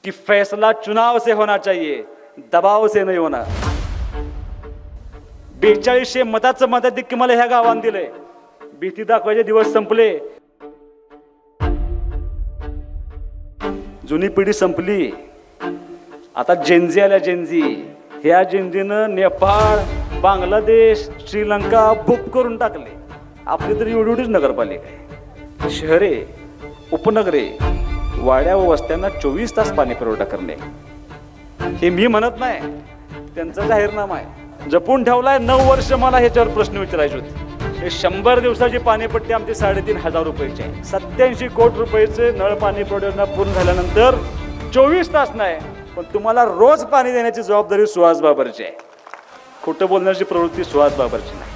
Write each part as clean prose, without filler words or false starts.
कि फैसला चुनाव से होना चाहिए, दबाव से नहीं होना। 4200 मताचं मताधिक्य मला ह्या गावात दिलंय। भीती दाखवायचे दिवस संपले। जुनी पिढी संपली, आता जेनझी आल्या। जेनझी ह्या जेनझीनं नेपाळ, बांगलादेश, श्रीलंका बुक करून टाकले। आपली तर एवढीच नगरपालिका आहे। शहरे, उपनगरे, वाड्या व वस्त्यांना 24 तास पाणी पुरवठा करणे, हे मी म्हणत नाही, त्यांचा जाहीरनामा आहे। जपून ठेवलाय 9 वर्ष। मला ह्याच्यावर प्रश्न विचारायचे होते। हे 100 दिवसाची पाणीपट्टी आमची 3,500 रुपयाची आहे। 87 कोटी रुपयाचे नळ पाणी पुरवठा पूर्ण झाल्यानंतर 24 तास नाही, पण तुम्हाला रोज पाणी देण्याची जबाबदारी सुहास बाबरची आहे। खोटं बोलण्याची प्रवृत्ती सुहास बाबरची नाही।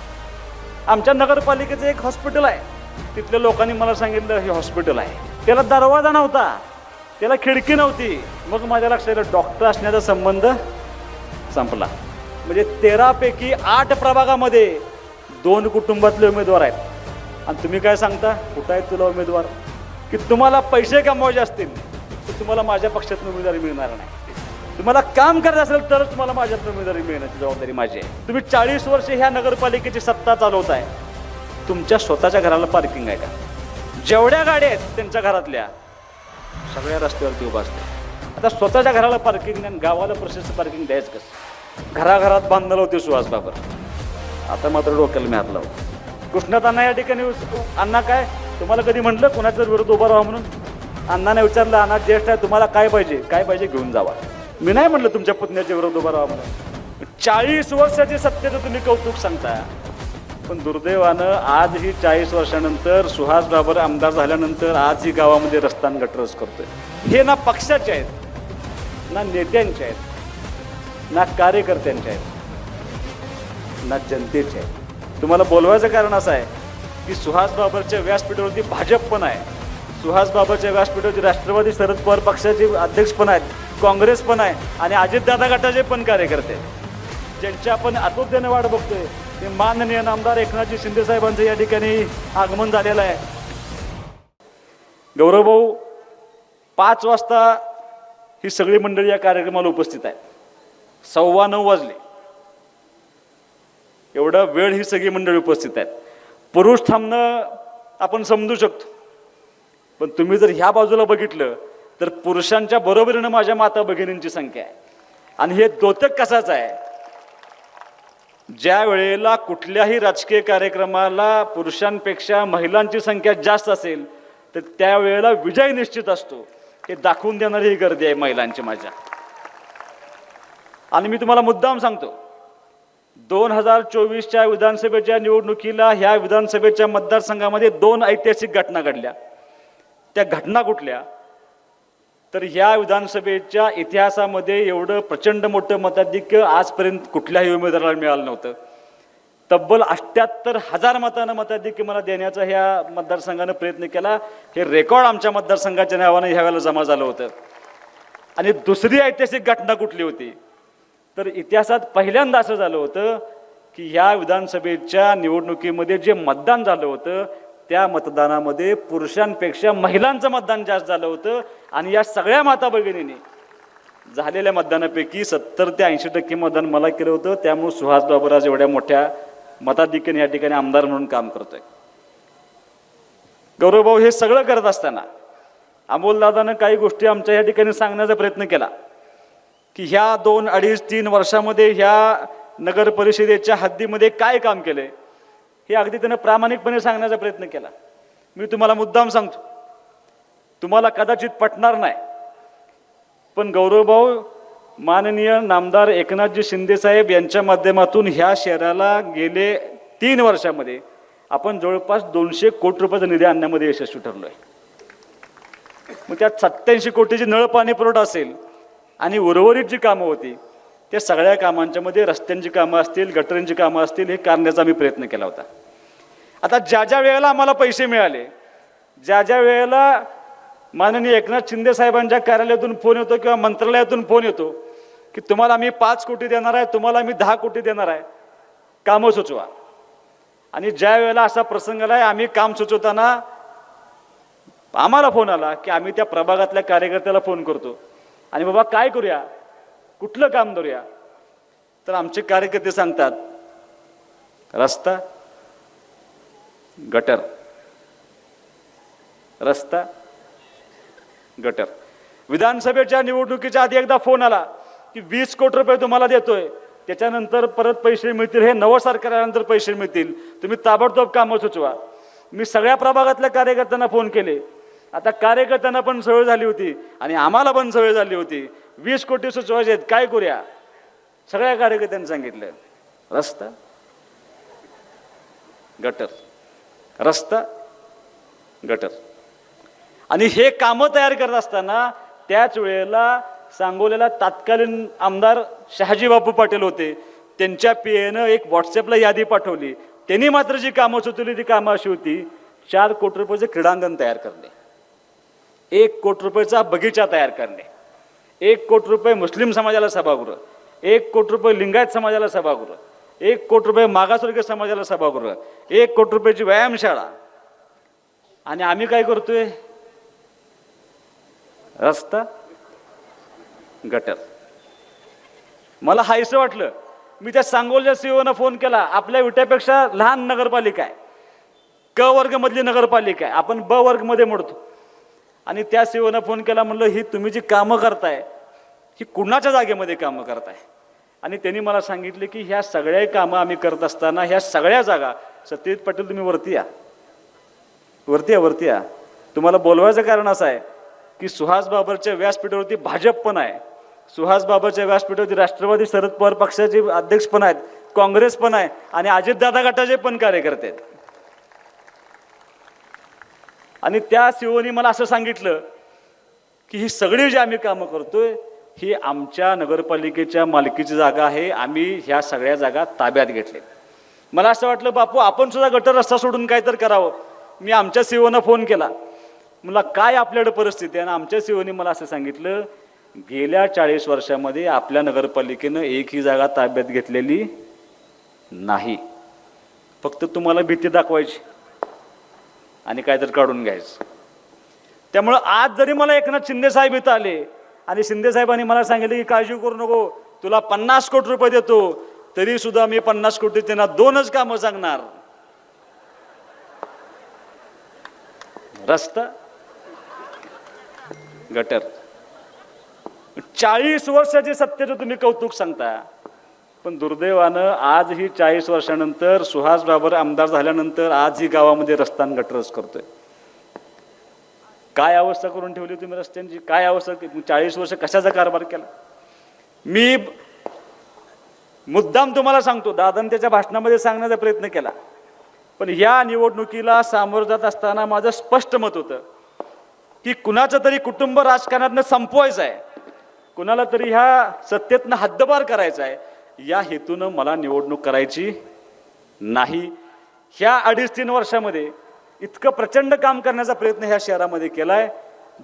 आमच्या नगरपालिकेचं एक हॉस्पिटल आहे, तिथल्या लोकांनी मला सांगितलं हे हॉस्पिटल आहे, त्याला दरवाजा नव्हता, त्याला खिडकी नव्हती। मग माझ्या लक्षात आलं डॉक्टर असण्याचा संबंध संपला। म्हणजे 13 पैकी 8 प्रभागामध्ये 2 कुटुंबातले उमेदवार आहेत। आणि तुम्ही काय सांगता, कुठं आहेत तुला उमेदवार? की तुम्हाला पैसे कमवायचे असतील तर तुम्हाला माझ्या पक्षातून उमेदवारी मिळणार नाही। तुम्हाला काम करायचं असेल तरच तुम्हाला माझ्यातून उमेदवारी मिळण्याची जबाबदारी माझी आहे। तुम्ही 40 वर्ष ह्या नगरपालिकेची सत्ता चालवताय, तुमच्या स्वतःच्या घराला पार्किंग आहे का? जेवढ्या गाड्या आहेत त्यांच्या घरातल्या सगळ्या रस्त्यावरती उभा असते। आता स्वतःच्या घराला पार्किंग नाही, गावाला प्रशस्त पार्किंग द्यायचं कसं? घराघरात बांधलं होते सुहास बाबर, आता मात्र डोक्याला मी हात लावतो। कृष्णात अण्णा या ठिकाणी, अण्णा काय तुम्हाला कधी म्हटलं कोणाच्या विरोध उभा राहा म्हणून? अण्णाने विचारलं, अण्णा ज्येष्ठ आहे, तुम्हाला काय पाहिजे? काय पाहिजे घेऊन जावा। मी नाही म्हटलं तुमच्या पुतण्याच्या विरोध उभा राहा म्हणून। 40 वर्षाची सत्तेचं तुम्ही कौतुक सांगता, पण दुर्दैवानं आज ही 40 वर्षानंतर सुहास बाबर आमदार झाल्यानंतर आज ही गावामध्ये रस्तान गटरस करतोय। हे ना पक्षाचे आहेत, ना नेत्यांचे आहेत, ना कार्यकर्त्यांचे आहेत, ना जनतेचे आहेत। तुम्हाला बोलवायचं कारण असं आहे की सुहास बाबरच्या व्यासपीठावरती भाजप पण आहे, सुहास बाबरच्या व्यासपीठावरती राष्ट्रवादी शरद पवार पक्षाचे अध्यक्ष पण आहेत, काँग्रेस पण आहे आणि अजितदादा गटाचे पण कार्यकर्ते, ज्यांची आपण आतुरतेने वाट बघतोय। ते माननीय आमदार एकनाथजी शिंदे साहेबांचं या ठिकाणी आगमन झालेलं आहे। गौरव भाऊ, 5 वाजता ही सगळी मंडळी या कार्यक्रमाला उपस्थित आहे। 9:15 वाजले, एवढा वेळ ही सगळी मंडळी उपस्थित आहेत। पुरुष थांबणं आपण समजू शकतो, पण तुम्ही जर ह्या बाजूला बघितलं तर पुरुषांच्या बरोबरीनं माझ्या माता भगिनींची संख्या आहे। आणि हे द्योतक कसाच आहे, ज्या वेळेला कुठल्याही राजकीय कार्यक्रमाला पुरुषांपेक्षा महिलांची संख्या जास्त असेल तर त्यावेळेला विजय निश्चित असतो, हे दाखवून देणारी ही गर्दी आहे महिलांची माझ्या। आणि मी तुम्हाला मुद्दाम सांगतो, 2024च्या विधानसभेच्या निवडणुकीला ह्या विधानसभेच्या मतदारसंघामध्ये 2 ऐतिहासिक घटना घडल्या। त्या घटना कुठल्या? तर ह्या विधानसभेच्या इतिहासामध्ये एवढं प्रचंड मोठं मताधिक्य आजपर्यंत कुठल्याही उमेदवाराला मिळालं नव्हतं। तब्बल 78,000 मतांना मताधिक्य मला देण्याचा ह्या मतदारसंघानं प्रयत्न केला। हे रेकॉर्ड आमच्या मतदारसंघाच्या नावानं ह्या वेळेला जमा झालं होतं। आणि दुसरी ऐतिहासिक घटना कुठली होती? तर इतिहासात पहिल्यांदा असं झालं होतं की ह्या विधानसभेच्या निवडणुकीमध्ये जे मतदान झालं होतं त्या मतदानामध्ये पुरुषांपेक्षा महिलांचं मतदान जास्त झालं होतं। आणि या सगळ्या माता भगिनींनी झालेल्या मतदानापैकी 70 ते 80% मतदान मला केलं होतं। त्यामुळे सुहास बाबर आज एवढ्या मोठ्या मताधिक्याने या ठिकाणी आमदार म्हणून काम करतोय। गौरव भाऊ, हे सगळं करत असताना अमोलदादानं काही गोष्टी आमच्या या ठिकाणी सांगण्याचा प्रयत्न केला की ह्या 2, 2.5, 3 वर्षामध्ये ह्या नगर परिषदेच्या हद्दीमध्ये काय काम केलंय, हे अगदी त्यानं प्रामाणिकपणे सांगण्याचा प्रयत्न केला। मी तुम्हाला मुद्दाम सांगतो, तुम्हाला कदाचित पटणार नाही, पण गौरव भाऊ, माननीय नामदार एकनाथजी शिंदे साहेब यांच्या माध्यमातून ह्या शहराला गेले 3 वर्षामध्ये आपण जवळपास 200 कोटी रुपयाचा निधी आणण्यामध्ये यशस्वी ठरलोय। मग त्यात 87 कोटीची नळ पाणी पुरवठा असेल आणि उर्वरित जी कामं होती त्या सगळ्या कामांच्या मध्ये रस्त्यांची कामं असतील, गटरांची कामं असतील, हे करण्याचा आम्ही प्रयत्न केला होता। आता ज्या ज्या वेळेला आम्हाला पैसे मिळाले, ज्या ज्या वेळेला माननीय एकनाथ शिंदे साहेबांच्या कार्यालयातून फोन येतो किंवा मंत्रालयातून फोन येतो की तुम्हाला आम्ही 5 कोटी देणार आहे, तुम्हाला आम्ही 10 कोटी देणार आहे, कामं सुचवा। आणि ज्या वेळेला असा प्रसंग आलाय, आम्ही काम सुचवताना आम्हाला फोन आला की आम्ही त्या प्रभागातल्या कार्यकर्त्याला फोन करतो आणि बाबा काय करूया, कुठलं काम करूया, तर आमचे कार्यकर्ते सांगतात रस्ता गटर, रस्ता गटर. विधानसभेच्या निवडणुकीच्या आधी एकदा फोन आला की 20 कोटी रुपये तुम्हाला देतोय, त्याच्यानंतर परत पैसे मिळतील, हे नवं सरकार आल्यानंतर पैसे मिळतील, तुम्ही ताबडतोब कामं सुचवा. मी सगळ्या प्रभागातल्या कार्यकर्त्यांना फोन केले. आता कार्यकर्त्यांना पण सवय झाली होती आणि आम्हाला पण सवय झाली होती, 20 कोटी सुचवायचे आहेत, काय करूया. सगळ्या कार्यकर्त्यांनी सांगितलं रस्ता गटर, रस्ता गटर. आणि हे कामं तयार करत असताना त्याच वेळेला सांगोल्याला तत्कालीन आमदार शहाजी बापू पाटील होते, त्यांच्या पीएनं एक व्हॉट्सअपला यादी पाठवली. त्यांनी मात्र जी कामं सुचवली ती कामं अशी होती, 4 कोटी रुपयाचे क्रीडांगण तयार करणे, 1 कोटी रुपयाचा बगीचा तयार करणे, 1 कोटी रुपये मुस्लिम समाजाला सभागृह, 1 कोटी रुपये लिंगायत समाजाला सभागृह, 1 कोटी रुपये मागासवर्गीय समाजाला सभागृह, 1 कोटी रुपयाची व्यायामशाळा. आणि आम्ही काय करतोय, रस्ता गटर. मला हायसं वाटलं. मी त्या सांगोलच्या सीओना फोन केला. आपल्या विट्यापेक्षा लहान नगरपालिका आहे, क वर्ग मधली नगरपालिका आहे, आपण ब वर्ग मध्ये मोडतो. आणि त्या सीओना फोन केला, म्हणलं ही तुम्ही जी कामं करताय ही कुणाच्या जागेमध्ये कामं करताय. आणि त्यांनी मला सांगितले की ह्या सगळ्या कामं आम्ही करत असताना ह्या सगळ्या जागा, सत्यजित पाटील तुम्ही वरती या, वरती या. तुम्हाला बोलवायचं कारण असं आहे की सुहास बाबरच्या व्यासपीठावरती भाजप पण आहे, सुहास बाबरच्या व्यासपीठावरती राष्ट्रवादी शरद पवार पक्षाचे अध्यक्ष पण आहेत, काँग्रेस पण आहे आणि अजितदादा गटाचे पण कार्यकर्ते आहेत. आणि त्या सीओनी मला असं सांगितलं की ही सगळी जी आम्ही कामं करतोय ही आमच्या नगरपालिकेच्या मालकीची जागा आहे, आम्ही ह्या सगळ्या जागा ताब्यात घेतल्या. मला असं वाटलं बापू आपण सुद्धा गटर रस्ता सोडून काय तर करावं. मी आमच्या सीओना फोन केला, मला काय आपल्याकडे परिस्थिती आहे. आणि आमच्या सीओनी मला असं सांगितलं, गेल्या 40 वर्षामध्ये आपल्या नगरपालिकेनं एकही जागा ताब्यात घेतलेली नाही, फक्त तुम्हाला भीती दाखवायची आणि काय तर काढून घ्यायचं. त्यामुळं आज जरी मला एकनाथ शिंदे साहेब इथं आले आणि शिंदे साहेबांनी मला सांगितलं की काळजी करू नको, तुला 50 कोटी रुपये देतो, तरी सुद्धा मी 50 कोटी त्यांना 2च कामं सांगणार, रस्ता गटर. 40 वर्षाची सत्तेचं तुम्ही कौतुक सांगता, पण दुर्दैवानं आज ही 40 वर्षानंतर सुहास बाबर आमदार झाल्यानंतर आज ही गावामध्ये रस्ता आणि गटरच करतोय. काय अवस्था करून ठेवली तुम्ही रस्त्यांची, काय अवस्था. 40 वर्ष कशाचा कारभार केला. मी मुद्दाम तुम्हाला सांगतो, दादांनी त्याच्या भाषणामध्ये सांगण्याचा प्रयत्न केला, पण या निवडणुकीला सामोरं जात असताना माझं स्पष्ट मत होतं की कुणाचं तरी कुटुंब राजकारणातनं संपवायचं आहे, कुणाला तरी ह्या सत्तेतनं हद्दपार करायचं आहे, या हेतूनं मला निवडणूक करायची नाही. ह्या 2.5-3 वर्षामध्ये इतकं प्रचंड काम करण्याचा प्रयत्न ह्या शहरामध्ये केलाय,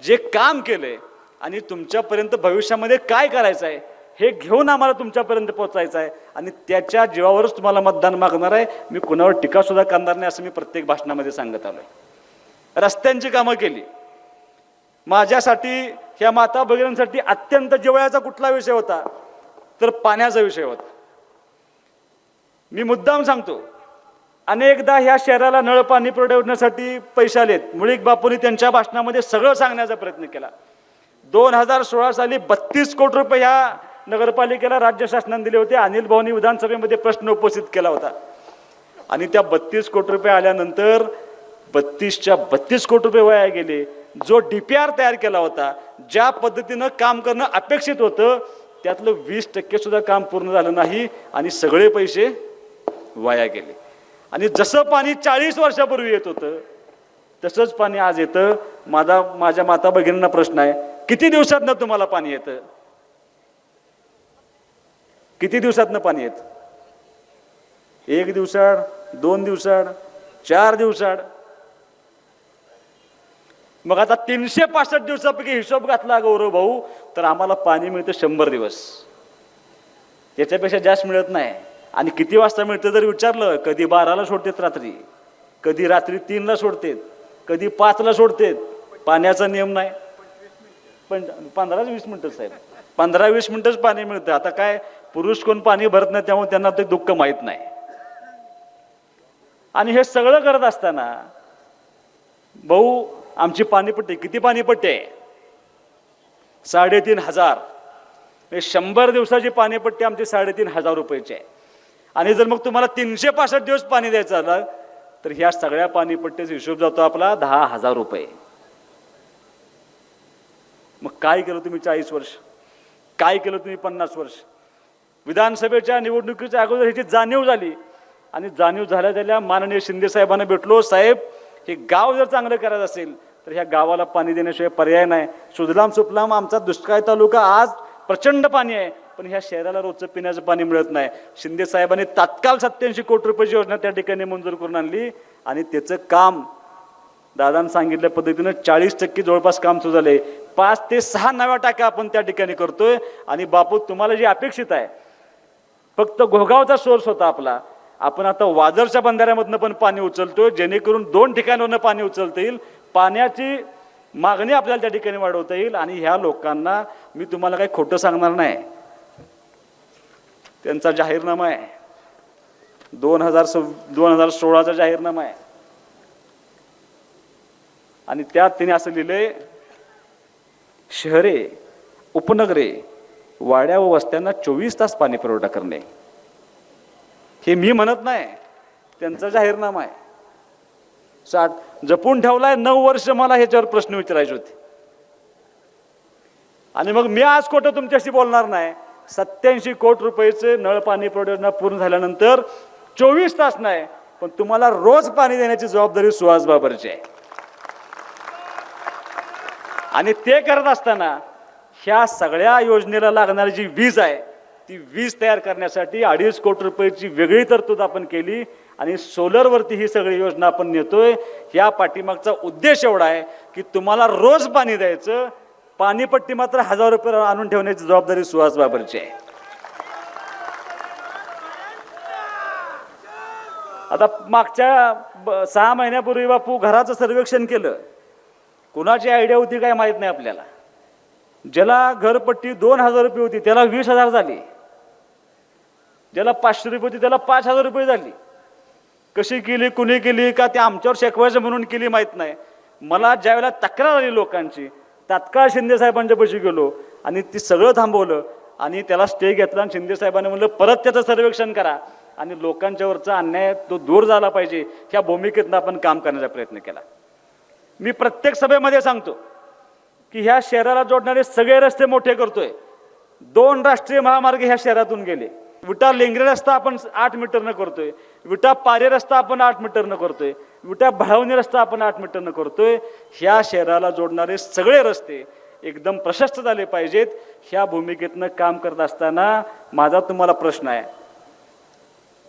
जे काम केलंय आणि तुमच्यापर्यंत भविष्यामध्ये काय करायचं आहे हे घेऊन आम्हाला तुमच्यापर्यंत पोहोचायचं आहे आणि त्याच्या जीवावरच तुम्हाला मतदान मागणार आहे. मी कुणावर टीका सुद्धा करणार नाही असं मी प्रत्येक भाषणामध्ये सांगत आलोय. रस्त्यांची कामं केली. माझ्यासाठी ह्या माता भगिनींसाठी अत्यंत जिव्हाळ्याचा कुठला विषय होता तर पाण्याचा विषय होता. मी मुद्दाम सांगतो, अनेकदा ह्या शहराला नळ पाणी पुरवण्यासाठी पैसे आलेत. मुळीक बापूंनी त्यांच्या भाषणामध्ये सगळं सांगण्याचा प्रयत्न केला. 2016 साली 32 कोटी रुपये ह्या नगरपालिकेला राज्य शासनाने दिले होते. अनिल भाऊंनी विधानसभेमध्ये प्रश्न उपस्थित केला होता आणि त्या 32 कोटी रुपये आल्यानंतर 32च्या 32 कोटी रुपये वाया गेले. जो DPR तयार केला होता, ज्या पद्धतीनं काम करणं अपेक्षित होतं त्यातलं 20% सुद्धा काम पूर्ण झालं नाही आणि सगळे पैसे वाया गेले. आणि जसं पाणी 40 वर्षापूर्वी येत होतं तसंच पाणी आज येतं. माझ्या माता भगिनींना प्रश्न आहे, किती दिवसातनं तुम्हाला पाणी येतं? किती दिवसातनं पाणी येतं? 1 दिवसाड, 2 दिवसाड, 4 दिवसाड? मग आता 365 दिवसापैकी हिशोब घातला गौरव भाऊ तर आम्हाला पाणी मिळतं 100 दिवस, त्याच्यापेक्षा जास्त मिळत नाही. आणि किती वाजता मिळतं जर विचारलं, कधी 12ला सोडतेत रात्री, कधी रात्री 3ला सोडतेत, कधी 5ला सोडतेत. पाण्याचा नियम नाही. पण 15-20 मिनिटं साहेब, 15-20 मिनिटच पाणी मिळतं. आता काय पुरुष कोण पाणी भरत नाही, त्यामुळे त्यांना ते दुःख माहीत नाही. आणि हे सगळं करत असताना भाऊ आमची पाणीपट्टी किती पाणीपट्टी आहे? 3,500. 100 दिवसाची पाणीपट्टी आमची 3,500 रुपयाची आहे. आणि जर मग तुम्हाला 365 दिवस पाणी द्यायचं झालं तर ह्या सगळ्या पाणीपट्टीचा हिशोब जातो आपला 10,000 रुपये. मग काय केलं तुम्ही 40 वर्ष? काय केलं तुम्ही 50 वर्ष? विधानसभेच्या निवडणुकीच्या अगोदर ह्याची जाणीव झाली आणि जाणीव झाल्या माननीय शिंदे साहेबांना भेटलो. साहेब, हे गाव जर चांगलं करायचं असेल तर ह्या गावाला पाणी देण्याशिवाय पर्याय नाही. सुजलाम सुफलाम आमचा दुष्काळ तालुका, आज प्रचंड पाणी आहे, पण ह्या शहराला रोजचं पिण्याचं पाणी मिळत नाही. शिंदे साहेबांनी तात्काळ 87 कोटी रुपयाची योजना त्या ठिकाणी मंजूर करून आणली आणि त्याचं काम दादांनी सांगितल्या पद्धतीनं 40% जवळपास काम सुरू झाले. 5 ते 6 नव्या टाक्या आपण त्या ठिकाणी करतोय. आणि बापू, तुम्हाला जे अपेक्षित आहे, फक्त घोगावचा सोर्स होता आपला, आपण आता वाजरच्या बंधाऱ्यामधनं पण पाणी उचलतोय, जेणेकरून 2 ठिकाणावरनं पाणी उचलता येईल. पाण्याची मागणी आपल्याला त्या ठिकाणी वाढवता येईल. आणि ह्या लोकांना मी तुम्हाला काही खोटं सांगणार नाही, त्यांचा जाहीरनामा आहे, 2016चा जाहीरनामा आहे. आणि त्यात त्यांनी असं लिहिलंय, शहरे, उपनगरे, वाड्या व वस्त्यांना 24 तास पाणी पुरवठा करणे. हे मी म्हणत नाही, त्यांचा जाहीरनामा आहे. जपून ठेवलाय 9 वर्ष. मला ह्याच्यावर प्रश्न विचारायचे होते. आणि मग मी आज खोटं तुमच्याशी बोलणार नाही. 87 कोटी रुपयाचे नळ पाणी पुरवठा योजना पूर्ण झाल्यानंतर 24 तास नाही, पण तुम्हाला रोज पाणी देण्याची जबाबदारी सुहास बाबरची आहे. आणि ते करत असताना ह्या सगळ्या योजनेला लागणारी जी वीज आहे, ती वीज तयार करण्यासाठी 2.5 कोटी रुपयाची वेगळी तरतूद आपण केली. आणि सोलरवरती ही सगळी योजना आपण नेतोय. ह्या पाठीमागचा उद्देश एवढा आहे की तुम्हाला रोज पाणी द्यायचं, पाणीपट्टी मात्र 1000 रुपये आणून ठेवण्याची जबाबदारी सुहास बाबरची आहे. आता मागच्या 6 महिन्यापूर्वी बापू घराचं सर्वेक्षण केलं. कुणाची आयडिया होती काय माहित नाही आपल्याला. ज्याला घरपट्टी 2,000 रुपये होती त्याला 20,000 झाली, ज्याला 500 रुपये होती त्याला 5,000 रुपये झाली. कशी केली, कुणी केली, का ते आमच्यावर शेकवायचं म्हणून केली माहित नाही. मला ज्यावेळेला तक्रार आली लोकांची, तात्काळ शिंदे साहेबांच्या पाशी गेलो आणि ती सगळं थांबवलं आणि त्याला स्टे घेतला. आणि शिंदे साहेबांनी म्हणलं परत त्याचं सर्वेक्षण करा आणि लोकांच्यावरचा अन्याय तो दूर झाला पाहिजे, ह्या भूमिकेतनं आपण काम करण्याचा प्रयत्न केला. मी प्रत्येक सभेमध्ये सांगतो की ह्या शहराला जोडणारे सगळे रस्ते मोठे करतोय. 2 राष्ट्रीय महामार्ग ह्या शहरातून गेले. विटा लेंगरे रस्ता आपण 8 मीटरनं करतोय, विटा पारे रस्ता आपण 8 मीटरनं करतोय, विटा भळावणी रस्ता आपण 8 मीटरनं करतोय. ह्या शहराला जोडणारे सगळे रस्ते एकदम प्रशस्त झाले पाहिजेत. ह्या भूमिकेतनं काम करत असताना माझा तुम्हाला प्रश्न आहे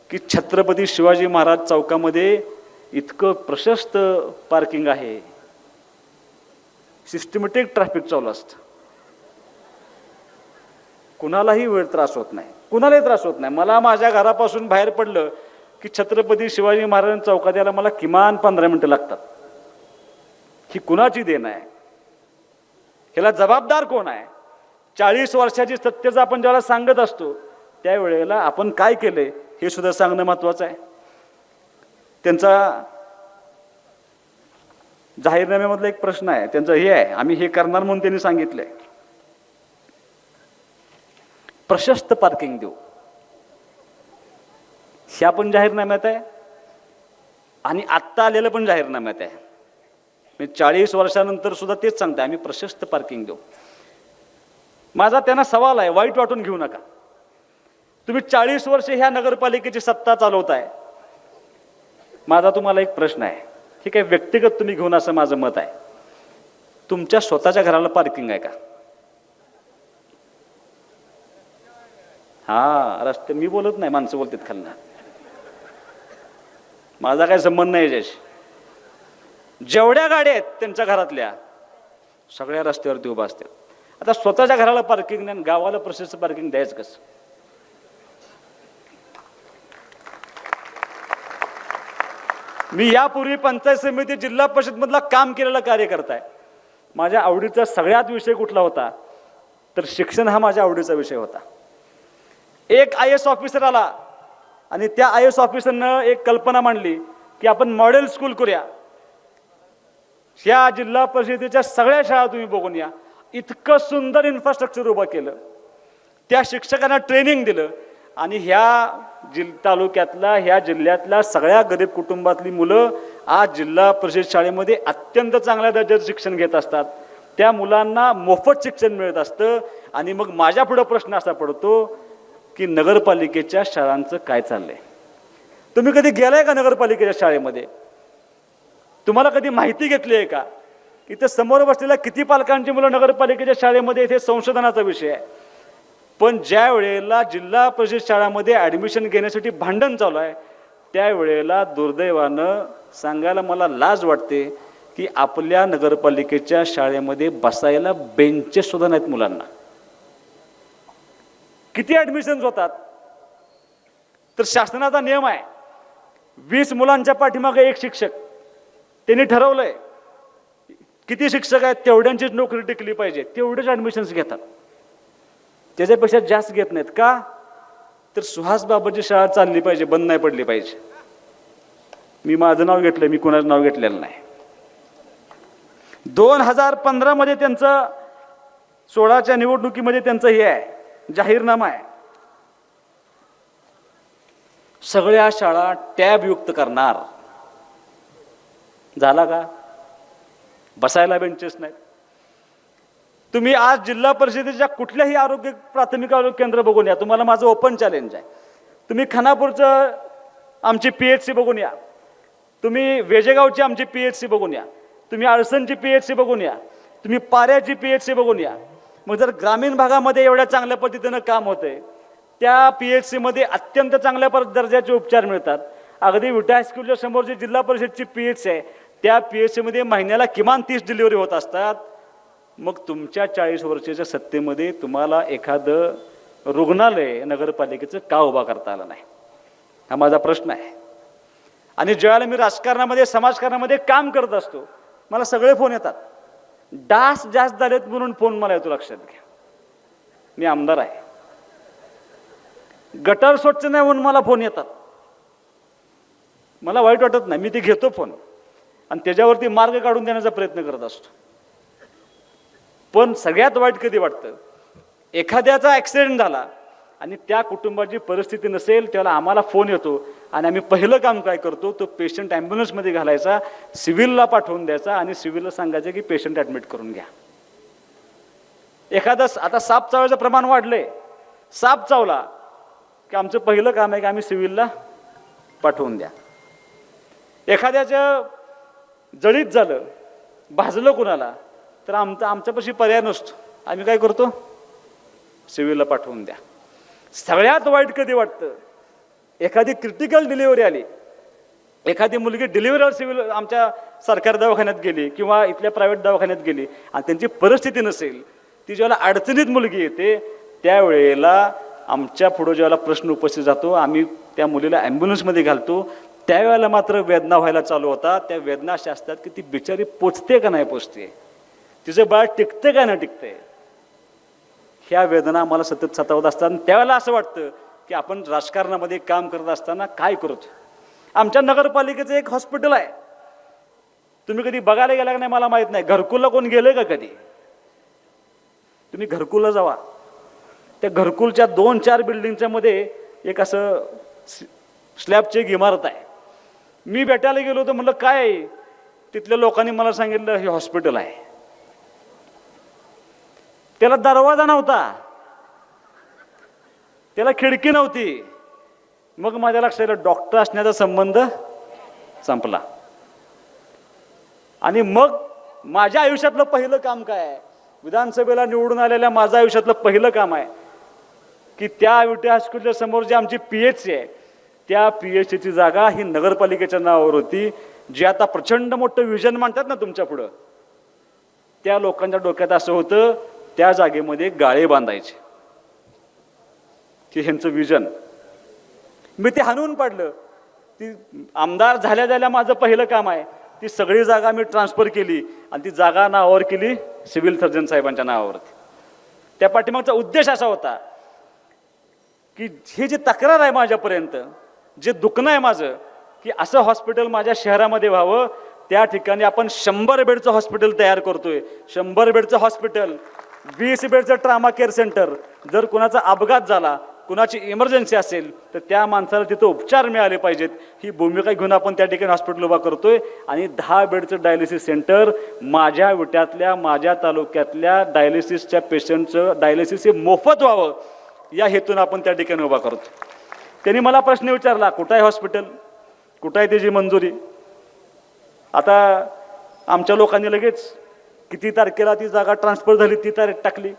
की छत्रपती शिवाजी महाराज चौकामध्ये इतकं प्रशस्त पार्किंग आहे, सिस्टमॅटिक ट्रॅफिक चालू असतं, कुणालाही वेळ त्रास होत नाही, कुणालाही त्रास होत नाही. मला माझ्या घरापासून बाहेर पडलं की छत्रपती शिवाजी महाराज चौकात यायला मला किमान 15 मिनिटं लागतात. ही कुणाची देण आहे? ह्याला जबाबदार कोण आहे? 40 वर्षाची सत्यता आपण ज्याला सांगत असतो त्यावेळेला आपण काय केलंय हे सुद्धा सांगणं महत्वाचं आहे. त्यांचा जाहीरनाम्यामधला एक प्रश्न आहे, त्यांचं हे आहे, आम्ही हे करणार म्हणून त्यांनी सांगितलंय, प्रशस्त पार्किंग देऊ. ह्या पण जाहीरनाम्यात आहे आणि आत्ता आलेलं पण जाहीरनाम्यात आहे. 40 वर्षानंतर सुद्धा तेच सांगताय, आम्ही प्रशस्त पार्किंग देऊ. माझा त्यांना सवाल आहे, वाईट वाटून घेऊ नका. तुम्ही 40 वर्ष ह्या नगरपालिकेची सत्ता चालवताय. माझा तुम्हाला एक प्रश्न आहे, ठीक आहे, व्यक्तिगत तुम्ही घेऊन असं माझं मत आहे, तुमच्या स्वतःच्या घराला पार्किंग आहे का? हा, रस्ते मी बोलत नाही, माणसं बोलतात खालना, माझा काही संबंध नाही याच्याशी. जेवढ्या गाड्या आहेत त्यांच्या घरातल्या सगळ्या रस्त्यावरती उभा असतात. आता स्वतःच्या घराला पार्किंग नाही, गावाला प्रशस्त पार्किंग द्यायचं कसं? मी यापूर्वी पंचायत समिती जिल्हा परिषद मधला काम केलेला कार्यकर्ता आहे. माझ्या आवडीचा सगळ्यात विषय कुठला होता तर शिक्षण हा माझ्या आवडीचा विषय होता. एक IAS ऑफिसर आला आणि त्या IAS ऑफिसरनं एक कल्पना मांडली की आपण मॉडेल स्कूल करूया. ह्या जिल्हा परिषदेच्या सगळ्या शाळा तुम्ही बघून या. इतकं सुंदर इन्फ्रास्ट्रक्चर उभं केलं, त्या शिक्षकांना ट्रेनिंग दिलं आणि ह्या तालुक्यातल्या ह्या जिल्ह्यातल्या सगळ्या गरीब कुटुंबातली मुलं आज जिल्हा परिषद शाळेमध्ये अत्यंत चांगल्या दर्जाचं शिक्षण घेत असतात. त्या मुलांना मोफत शिक्षण मिळत असतं. आणि मग माझ्या पुढे प्रश्न असा पडतो की नगरपालिकेच्या शाळांचं काय चाललंय? तुम्ही कधी गेलाय का नगरपालिकेच्या शाळेमध्ये? तुम्हाला कधी माहिती घेतली आहे का? इथे समोर बसलेल्या किती पालकांची मुलं नगरपालिकेच्या शाळेमध्ये इथे संशोधनाचा विषय आहे. पण ज्या वेळेला जिल्हा परिषद शाळामध्ये ॲडमिशन घेण्यासाठी भांडण चालू आहे त्यावेळेला दुर्दैवानं सांगायला मला लाज वाटते की आपल्या नगरपालिकेच्या शाळेमध्ये बसायला बेंचेस सुद्धा नाहीत मुलांना. किती ॲडमिशन्स होतात? तर शासनाचा नियम आहे 20 मुलांच्या पाठीमागे एक शिक्षक. त्यांनी ठरवलंय किती शिक्षक आहेत तेवढ्यांचीच नोकरी टिकली पाहिजे, तेवढेच ॲडमिशन्स घेतात, त्याच्यापेक्षा जास्त घेत नाहीत. का? तर सुहास बाबाची शाळा चालली पाहिजे, बंद नाही पडली पाहिजे. मी माझं नाव घेतलं, मी कोणाचं नाव घेतलेलं नाही. 2015 मध्ये त्यांचं 16च्या निवडणुकीमध्ये त्यांचं हे आहे जाहीरनामा आहे, सगळ्या शाळा टॅब युक्त करणार. झाला का? बसायला बेंचेस नाहीत. तुम्ही आज जिल्हा परिषदेच्या कुठल्याही प्राथमिक आरोग्य केंद्र बघून या, तुम्हाला माझं ओपन चॅलेंज आहे. तुम्ही खानापूरचं आमची PHC बघून या, तुम्ही वेजेगावची आमची PHC बघून या, तुम्ही आळसनची PHC बघून या, तुम्ही पाऱ्याची PHC बघून या. मग जर ग्रामीण भागामध्ये एवढ्या चांगल्या पद्धतीनं काम होतंय, त्या PHC मध्ये अत्यंत चांगल्या दर्जाचे उपचार मिळतात. अगदी विटा हायस्कूलच्या समोरची जिल्हा परिषदची PHC आहे, त्या PHC मध्ये महिन्याला किमान 30 डिलिव्हरी होत असतात. मग तुमच्या 40 वर्षाच्या सत्तेमध्ये तुम्हाला एखादं रुग्णालय नगरपालिकेचं का उभा करता आलं नाही? हा माझा प्रश्न आहे. आणि ज्यावेळेला मी राजकारणामध्ये समाजकारणामध्ये काम करत असतो मला सगळे फोन येतात, डास जास्त झालेत म्हणून फोन मला येतो. लक्षात घ्या, मी आमदार आहे. गटार स्वच्छ नाही म्हणून मला फोन येतात. मला वाईट वाटत नाही, मी ते घेतो फोन आणि त्याच्यावरती मार्ग काढून देण्याचा प्रयत्न करत असतो. पण सगळ्यात वाईट कधी वाटतं? एखाद्याचा ॲक्सिडेंट झाला आणि त्या कुटुंबाची परिस्थिती नसेल त्याला आम्हाला फोन येतो आणि आम्ही पहिलं काम काय करतो, तो पेशंट ॲम्ब्युलन्समध्ये घालायचा, सिव्हिलला पाठवून द्यायचा आणि सिव्हिलला सांगायचं की पेशंट ॲडमिट करून घ्या. एखादा आता साप चावायचं प्रमाण वाढलंय, साप चावला की आमचं पहिलं काम आहे की आम्ही सिव्हिलला पाठवून द्या. एखाद्याचं जळीत झालं, भाजलं कुणाला, तर आमच्यापाशी पर्याय नसतो, आम्ही काय करतो, सिव्हिलला पाठवून द्या. सगळ्यात वाईट कधी वाटतं? एखादी क्रिटिकल डिलिव्हरी आली, एखादी मुलगी डिलिव्हरीवर सिव्हिल आमच्या सरकारी दवाखान्यात गेली किंवा इथल्या प्रायव्हेट दवाखान्यात गेली आणि त्यांची परिस्थिती नसेल, ती ज्यावेळेला अडचणीत मुलगी येते त्यावेळेला आमच्या पुढे ज्यावेळेला प्रश्न उपस्थित जातो, आम्ही त्या मुलीला ॲम्ब्युलन्समध्ये घालतो, त्यावेळेला मात्र वेदना व्हायला चालू होतात. त्या वेदना अशा असतात की ती बिचारी पोचते का नाही पोचते, तिचं बाळ टिकते का नाही टिकते, ह्या वेदना आम्हाला सतत सतावत असतात. त्यावेळेला असं वाटतं की आपण राजकारणामध्ये काम करत असताना काय करतो. आमच्या नगरपालिकेचं एक हॉस्पिटल आहे, तुम्ही कधी बघायला गेला का नाही मला माहित नाही. घरकुलला कोण गेले का कधी? तुम्ही घरकुलला जावा, त्या घरकुलच्या 2-4 बिल्डिंगच्या मध्ये एक असं स्लॅबची एक इमारत आहे. मी भेटायला गेलो तर म्हणलं काय आहे, तिथल्या लोकांनी मला सांगितलं हे हॉस्पिटल आहे. त्याला दरवाजा नव्हता, त्याला खिडकी नव्हती. मग माझ्या लक्षात आलं डॉक्टर असण्याचा संबंध संपला. आणि मग माझ्या आयुष्यातलं पहिलं काम काय आहे, विधानसभेला निवडून आलेल्या माझ्या आयुष्यातलं पहिलं काम आहे की त्या विटा हायस्कूलच्या समोर जी आमची PHC आहे त्या PHCची जागा ही नगरपालिकेच्या नावावर होती. जे आता प्रचंड मोठं विजन मांडतात ना तुमच्या पुढं, त्या लोकांच्या डोक्यात असं होतं त्या जागेमध्ये गाळे बांधायचे की ह्यांचं विजन. मी ते हाणून पाडलं. ती आमदार झाल्या माझं पहिलं काम आहे ती सगळी जागा मी ट्रान्सफर केली आणि ती जागा नावावर केली सिव्हिल सर्जन साहेबांच्या नावावरती. त्या पाठीमागचा उद्देश असा होता की ही जी तक्रार आहे माझ्यापर्यंत, जे दुखणं आहे माझं, की असं हॉस्पिटल माझ्या शहरामध्ये व्हावं. त्या ठिकाणी आपण 100 बेडचं हॉस्पिटल तयार करतोय. 100 बेडचं हॉस्पिटल, 20 बेडचं ट्रामा केअर सेंटर. जर कुणाचा अपघात झाला, कुणाची इमर्जन्सी असेल तर त्या माणसाला तिथं उपचार मिळाले पाहिजेत, ही भूमिका घेऊन आपण त्या ठिकाणी हॉस्पिटल उभा करतोय. आणि 10 बेडचं डायलिसिस सेंटर माझ्या विट्यातल्या, माझ्या तालुक्यातल्या डायलिसिसच्या पेशंटचं डायलिसिस हे मोफत व्हावं या हेतून आपण त्या ठिकाणी उभा करतो. त्यांनी मला प्रश्न विचारला, कुठं आहे हॉस्पिटल, कुठं आहे त्याची मंजुरी. आता आमच्या लोकांनी लगेच किती तारखेला ती जागा ट्रान्सफर झाली ती तारीख टाकली,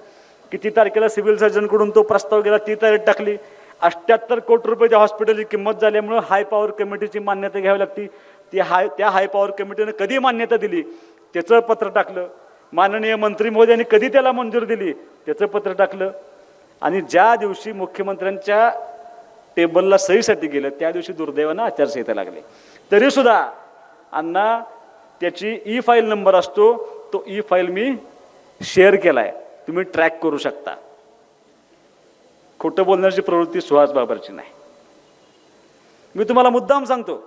किती तारखेला सिव्हिल सर्जनकडून तो प्रस्ताव गेला ती तारीख टाकली. 78 कोटी रुपये त्या हॉस्पिटलची किंमत झाल्यामुळं हाय पॉवर कमिटीची मान्यता घ्यावी लागती. त्या हाय पॉवर कमिटीने कधी मान्यता दिली त्याचं पत्र टाकलं. माननीय मंत्री महोदयांनी कधी त्याला मंजुरी दिली त्याचं पत्र टाकलं. आणि ज्या दिवशी मुख्यमंत्र्यांच्या टेबलला सहीसाठी गेलं त्या दिवशी दुर्दैवानं आचारसंहिता लागली. तरीसुद्धा अण्णा त्याची ई फाईल नंबर असतो, तो ई फाईल मी शेअर केलाय, तुम्ही ट्रॅक करू शकता. खोटं बोलण्याची प्रवृत्ती सुहास बाबरची नाही. मी तुम्हाला मुद्दाम सांगतो,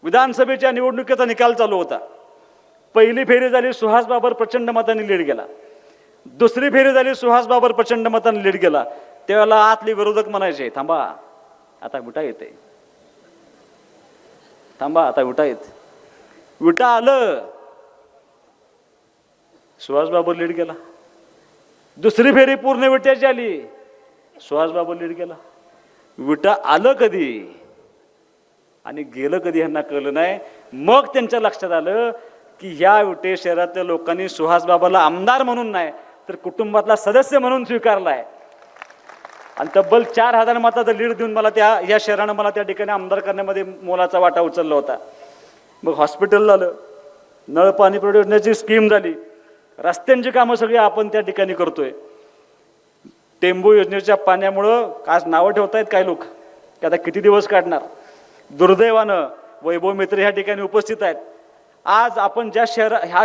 विधानसभेच्या निवडणुकीचा निकाल चालू होता. पहिली फेरी झाली, सुहास बाबर प्रचंड मतांनी लीड गेला. दुसरी फेरी झाली, सुहास बाबर प्रचंड मतांनी लीड गेला. त्यावेळेला आतले विरोधक म्हणायचे, थांबा आता विटा येते, थांबा आता विटा येते. विटा आलं, सुहास बाबर लीड गेला. दुसरी फेरी पूर्ण विट्याची आली, सुहास बाबर लीड गेला. विटा आलं कधी आणि गेलं कधी ह्यांना कळलं नाही. मग त्यांच्या लक्षात आलं की ह्या विटे शहरातल्या लोकांनी सुहास बाबाला आमदार म्हणून नाही तर कुटुंबातला सदस्य म्हणून स्वीकारलाय. आणि तब्बल 4000 मताचा लीड देऊन मला या शहरानं मला त्या ठिकाणी आमदार करण्यामध्ये मोलाचा वाटा उचलला होता. मग हॉस्पिटल झालं, नळ पाणी पुरवठ्याची स्कीम झाली, रस्त्यांची कामं सगळी आपण त्या ठिकाणी करतोय. टेंबू योजनेच्या पाण्यामुळं आज नावं ठेवतायत काही लोक की आता किती दिवस काढणार. दुर्दैवानं वैभव मित्र ह्या ठिकाणी उपस्थित आहेत. आज आपण ह्या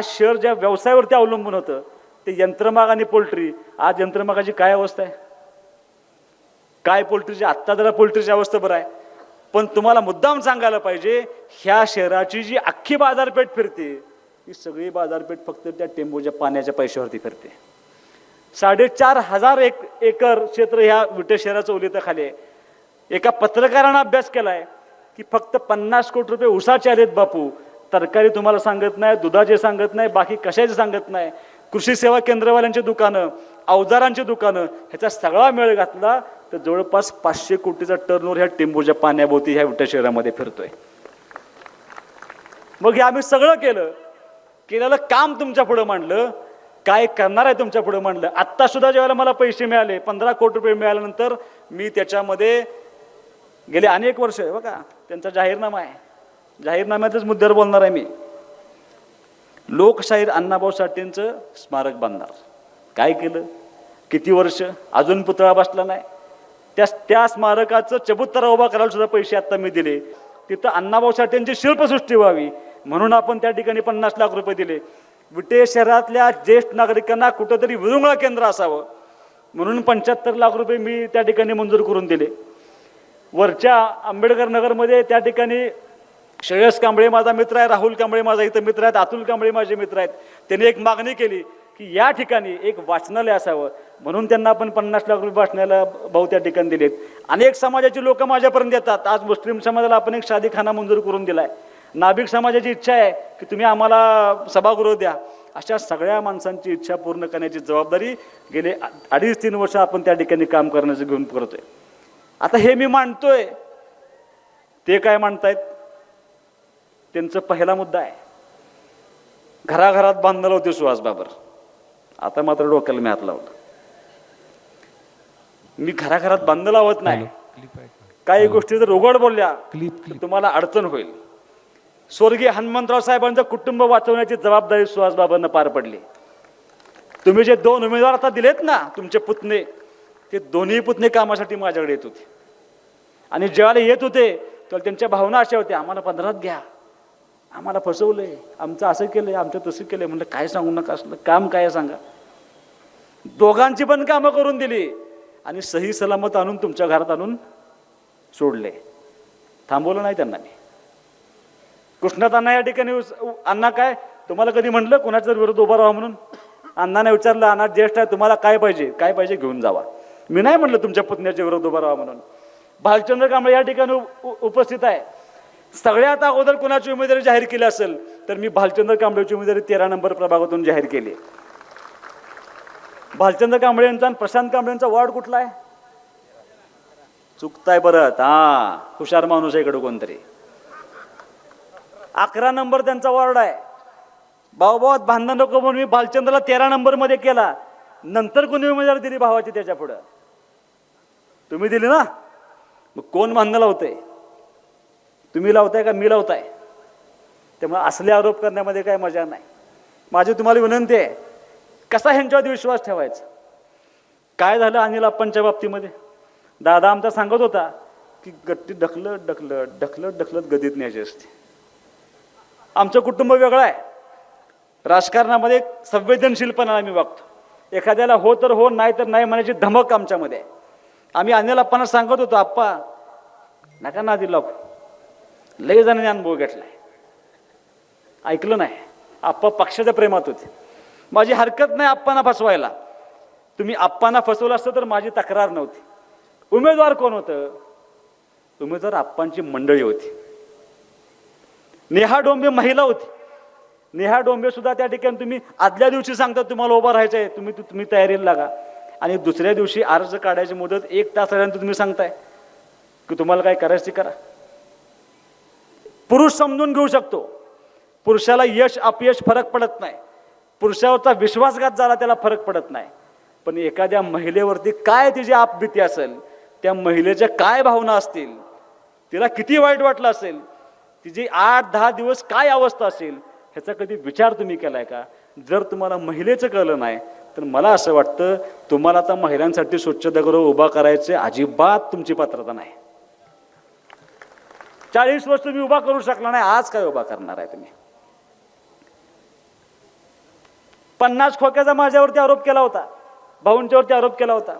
शहर ज्या व्यवसायावरती अवलंबून होतं ते यंत्रमाग आणि पोल्ट्री, आज यंत्रमागाची काय अवस्था आहे, काय पोल्ट्रीची, आत्ता जरा पोल्ट्रीची अवस्था बरं आहे. पण तुम्हाला मुद्दाम सांगायला पाहिजे, ह्या शहराची जी अख्खी बाजारपेठ फिरते ही सगळी बाजारपेठ फक्त त्या टेंबूच्या पाण्याच्या पैशावरती फिरते. 4500 एकर क्षेत्र ह्या विटे शहराचं ओलिताखाली आहे. एका पत्रकारानं अभ्यास केलाय की फक्त 50 कोटी रुपये उसाचे आलेत बापू, तरकारी तुम्हाला सांगत नाही, दुधाचे सांगत नाही, बाकी कशाचे सांगत नाही. कृषी सेवा केंद्रवाल्यांची दुकानं, अवजारांची दुकानं, ह्याचा सगळा मेळ घातला तर जवळपास 500 कोटीचा टर्नओव्हर ह्या टेंबूच्या पाण्याभोवती ह्या विटा शहरामध्ये फिरतोय. मग हे आम्ही सगळं केलेलं काम तुमच्या पुढे मांडलं, काय करणार आहे तुमच्या पुढे मांडलं. आत्ता सुद्धा ज्यावेळेला मला पैसे मिळाले, 15 कोटी रुपये मिळाल्यानंतर मी त्याच्यामध्ये गेले अनेक वर्ष, बघा त्यांचा जाहीरनामा आहे, जाहीरनाम्यातच मुद्द्यावर बोलणार आहे मी. लोकशाहीर अण्णाभाऊ साठेंचं स्मारक बांधणार. काय केलं, किती वर्ष, अजून पुतळा बसला नाही. त्या स्मारकाचं चबुतरा उभा करायला सुद्धा पैसे आता मी दिले. तिथं अण्णाभाऊ साठेंची शिल्पसृष्टी व्हावी म्हणून आपण त्या ठिकाणी 50 लाख रुपये दिले. विटे शहरातल्या ज्येष्ठ नागरिकांना कुठंतरी विरंगुळा केंद्र असावं म्हणून 75 लाख रुपये मी त्या ठिकाणी मंजूर करून दिले. वरच्या आंबेडकर नगरमध्ये त्या ठिकाणी श्रेयस कांबळे माझा मित्र आहे, राहुल कांबळे माझा इथं मित्र आहेत, अतुल कांबळे माझे मित्र आहेत. त्यांनी एक मागणी केली की या ठिकाणी एक वाचनालय असावं म्हणून त्यांना आपण 50 लाख रुपये वाचनालय भाऊ त्या ठिकाणी दिलेत. अनेक समाजाची लोक माझ्यापर्यंत येतात. आज मुस्लिम समाजाला आपण एक शादीखाना मंजूर करून दिलाय. नाभिक समाजाची इच्छा आहे की तुम्ही आम्हाला सभागृह द्या. अशा सगळ्या माणसांची इच्छा पूर्ण करण्याची जबाबदारी गेले 2.5-3 वर्ष आपण त्या ठिकाणी काम करण्याचं घेऊन करतोय. आता हे मी मांडतोय, ते काय मांडतायत, त्यांचा पहिला मुद्दा आहे घराघरात बांधलेलं होते सुहास बाबर. आता मात्र डोक्याला मी हात लावला. मी घराघरात बांधलं लावत नाही. काही गोष्टी जर उघड बोलल्या तुम्हाला अडचण होईल. स्वर्गीय हनुमंतराव साहेबांचं कुटुंब वाचवण्याची जबाबदारी सुहास बाबांना पार पडली. तुम्ही जे 2 उमेदवार आता दिलेत ना तुमचे पुतणे, ते दोन्ही पुतणे कामासाठी माझ्याकडे येत होते. आणि ज्यावेळेला येत होते तेव्हा त्यांच्या भावना अशा होत्या, आम्हाला 15त घ्या, आम्हाला फसवलंय, आमचं असं केलंय, आमचं तसं केलंय. म्हणलं काय सांगू नका, असलं काम काय सांगा. दोघांची पण कामं करून दिली आणि सही सलामत आणून तुमच्या घरात आणून सोडले. थांबवलं नाही त्यांना मी. कृष्णात अण्णा या ठिकाणी अण्णा काय तुम्हाला कधी म्हटलं कोणाच्या विरोध उभा राहा म्हणून? अण्णाने विचारलं, अण्णा ज्येष्ठ आहे, तुम्हाला काय पाहिजे, काय पाहिजे घेऊन जावा. मी नाही म्हटलं तुमच्या पुतण्याच्या विरोध उभा राहा म्हणून. भालचंद्र कांबळे या ठिकाणी उपस्थित आहे. सगळ्यात अगोदर कोणाची उमेदवारी जाहीर केली असेल तर मी भालचंद्र कांबळेची उमेदवारी 13 नंबर प्रभागातून जाहीर केली. भालचंद्र कांबळे यांचा आणि प्रशांत कांबळेंचा वॉर्ड कुठला आहे? चुकताय परत. हा, हुशार माणूस आहे इकडे कोणतरी. 11 नंबर त्यांचा वॉर्ड आहे. भाऊभावात भांडण नको म्हणून मी भालचंद्रला 13 नंबर मध्ये केला. नंतर कोणी उमेदवारी दिली भावाची त्याच्या पुढे? तुम्ही दिली ना. मग कोण भांडण लावतंय? तुम्ही लावताय का मी लावताय? त्यामुळे असले आरोप करण्यामध्ये काय मजा नाही. माझी तुम्हाला विनंती आहे, कसा ह्यांच्यावर विश्वास ठेवायचा? काय झालं अनिल अप्पांच्या बाबतीमध्ये? दादा आमचा सांगत होता की गट्टी ढकलत ढकलत ढकलत ढकलत गदीत न्यायची असते. आमचं कुटुंब वेगळं आहे. राजकारणामध्ये संवेदनशीलपणा आम्ही वागतो. एखाद्याला हो तर हो, नाही तर नाही म्हणायची धमक आमच्यामध्ये आहे. आम्ही अनिल अप्पांना सांगत होतो, आप्पा नका नादी लागू. लय जणांनी अनुभव घेतलाय. ऐकलं नाही. आप्पा पक्षाच्या प्रेमात होते. माझी हरकत नाही आप्पांना फसवायला. तुम्ही आप्पांना फसवलं असतं तर माझी तक्रार नव्हती. उमेदवार कोण होतं? उमेदवार आप्पांची मंडळी होती. नेहा डोंबे महिला होती. नेहा डोंबे सुद्धा त्या ठिकाणी तुम्ही आदल्या दिवशी सांगता तुम्हाला उभा राहायचं आहे, तुम्ही तयारीला लागा, आणि दुसऱ्या दिवशी अर्ज काढायची मुदत 1 तास आल्यानंतर तुम्ही सांगताय की तुम्हाला काय करायचं करा. पुरुष समजून घेऊ शकतो. पुरुषाला यश अपयश फरक पडत नाही. पुरुषावरचा विश्वासघात झाला त्याला फरक पडत नाही. पण एखाद्या महिलेवरती काय तिची आपबीती असेल, त्या महिलेच्या काय भावना असतील, तिला किती वाईट वाटलं असेल, तिची 8-10 दिवस काय अवस्था असेल, ह्याचा कधी विचार तुम्ही केलाय का? जर तुम्हाला महिलेचं कळलं नाही तर मला असं वाटतं तुम्हाला आता महिलांसाठी स्वच्छतागृह उभा करायचे अजिबात तुमची पात्रता नाही. 40 वर्ष तुम्ही उभा करू शकला नाही, आज काय उभा करणार आहे तुम्ही? 50 खोक्याचा माझ्यावरती आरोप केला होता, भाऊंच्यावरती आरोप केला होता.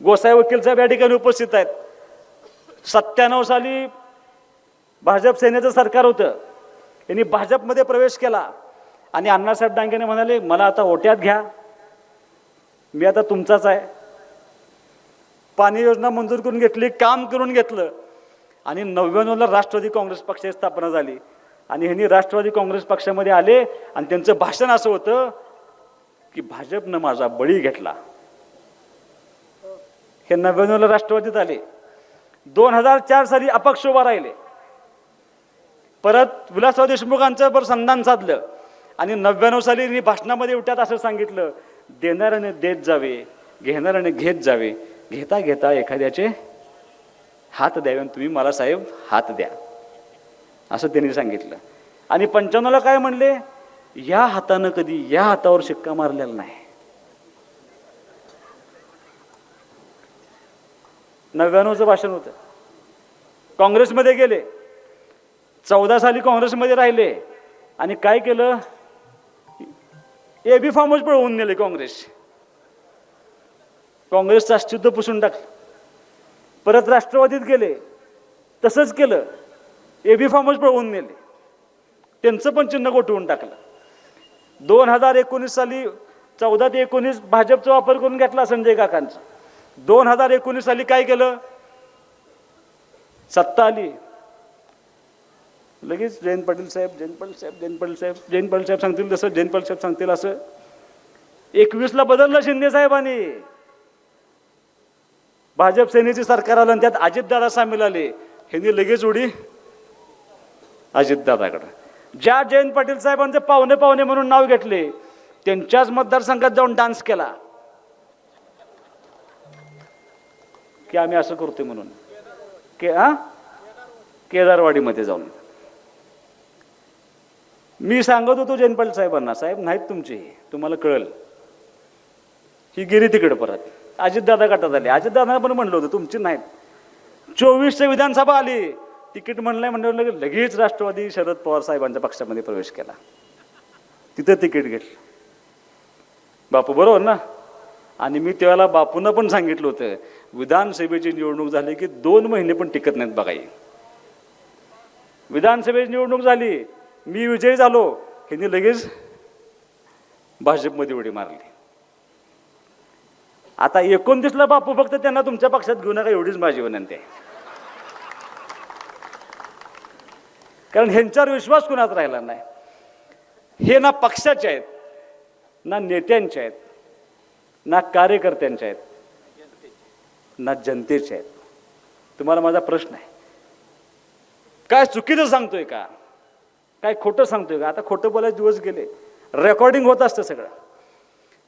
गोसाई वकील साहेब या ठिकाणी उपस्थित आहेत. 97 साली भाजप सेनेचं सरकार होतं. यांनी भाजपमध्ये प्रवेश केला आणि अण्णासाहेब डांगेने म्हणाले, मला आता ओट्यात घ्या, मी आता तुमचाच आहे. पाणी योजना मंजूर करून घेतली, काम करून घेतलं, आणि 99ला राष्ट्रवादी काँग्रेस पक्षाची स्थापना झाली. आणि ह्यांनी राष्ट्रवादी काँग्रेस पक्षामध्ये आले आणि त्यांचं भाषण असं होतं की भाजपनं माझा बळी घेतला. हे 99ला राष्ट्रवादीत आले. 2004 साली अपक्ष उभा राहिले. परत विलासराव देशमुखांचं बरं संधान साधलं आणि 99 साली भाषणामध्ये उठ्यात असं सांगितलं, देणाऱ्याने देत जावे, घेणाऱ्याने घेत जावे, घेता घेता एखाद्याचे हात द्यावे, तुम्ही मला साहेब हात द्या, असं त्यांनी सांगितलं. आणि 95ला काय म्हणले, या हातानं कधी या हातावर शिक्का मारलेला नाही. 99चं भाषण होतं. काँग्रेसमध्ये गेले. 14 साली काँग्रेसमध्ये राहिले आणि काय केलं, एबी फॉर्मच पळवून नेले. काँग्रेसचं अस्तित्व पुसून टाकलं. परत राष्ट्रवादीत गेले, तसंच केलं, एबी फॉर्मच पळवून नेले, त्यांचं पण चिन्ह गोठवून टाकलं. 2019 साली 14 ते 19 भाजपचा वापर करून घेतला संजय काकांचा. 2019 साली काय केलं, सत्ता आली, लगेच जयंत पाटील साहेब, जयंत पाटील साहेब, जयंत पाटील साहेब, जयंत पाटील साहेब सांगतील तसं, जयंत पाटील साहेब सांगतील असं. 21ला बदललं शिंदे साहेबांनी. भाजप सेनेची सरकार आलं आणि त्यात अजितदादा सामील आले. ह्यांनी लगेच उडी अजितदादाकडे. ज्या जयंत पाटील साहेबांचे पाहुणे पाहुणे म्हणून नाव घेतले, त्यांच्याच मतदारसंघात जाऊन डान्स केला की आम्ही असं करतोय म्हणून. केदारवाडीमध्ये जाऊन मी सांगत होतो जयंत पाटील साहेबांना, साहेब नाहीत तुमचे, तुम्हाला कळलं. ही गेली तिकडे. परत अजितदादा गटात आले. अजितदादा पण म्हणलं होतं तुमची नाहीत. 24ची विधानसभा आली, तिकीट म्हणलंय म्हणल्यावर लगेच राष्ट्रवादी शरद पवार साहेबांच्या पक्षामध्ये प्रवेश केला. तिथं तिकीट घेतलं. बापू बरोबर ना. आणि मी त्यावेळेला बापूंना पण सांगितलं होतं, विधानसभेची निवडणूक झाली की 2 महिने पण टिकत नाहीत बघाई. विधानसभेची निवडणूक झाली, मी विजयी झालो, ह्यांनी लगेच भाजपमध्ये उडी मारली. आता 29ला बापू फक्त त्यांना तुमच्या पक्षात घेऊ नका एवढीच माझी विनंती आहे. कारण ह्यांच्यावर विश्वास कुणाच राहिला नाही. हे ना पक्षाचे आहेत, ना नेत्यांचे आहेत, ना कार्यकर्त्यांचे आहेत, ना जनतेचे आहेत. तुम्हाला माझा प्रश्न आहे, काय चुकीचं सांगतोय का, काय खोटं सांगतोय का? आता खोटं बोलायचे दिवस गेले, रेकॉर्डिंग होत असतं सगळं.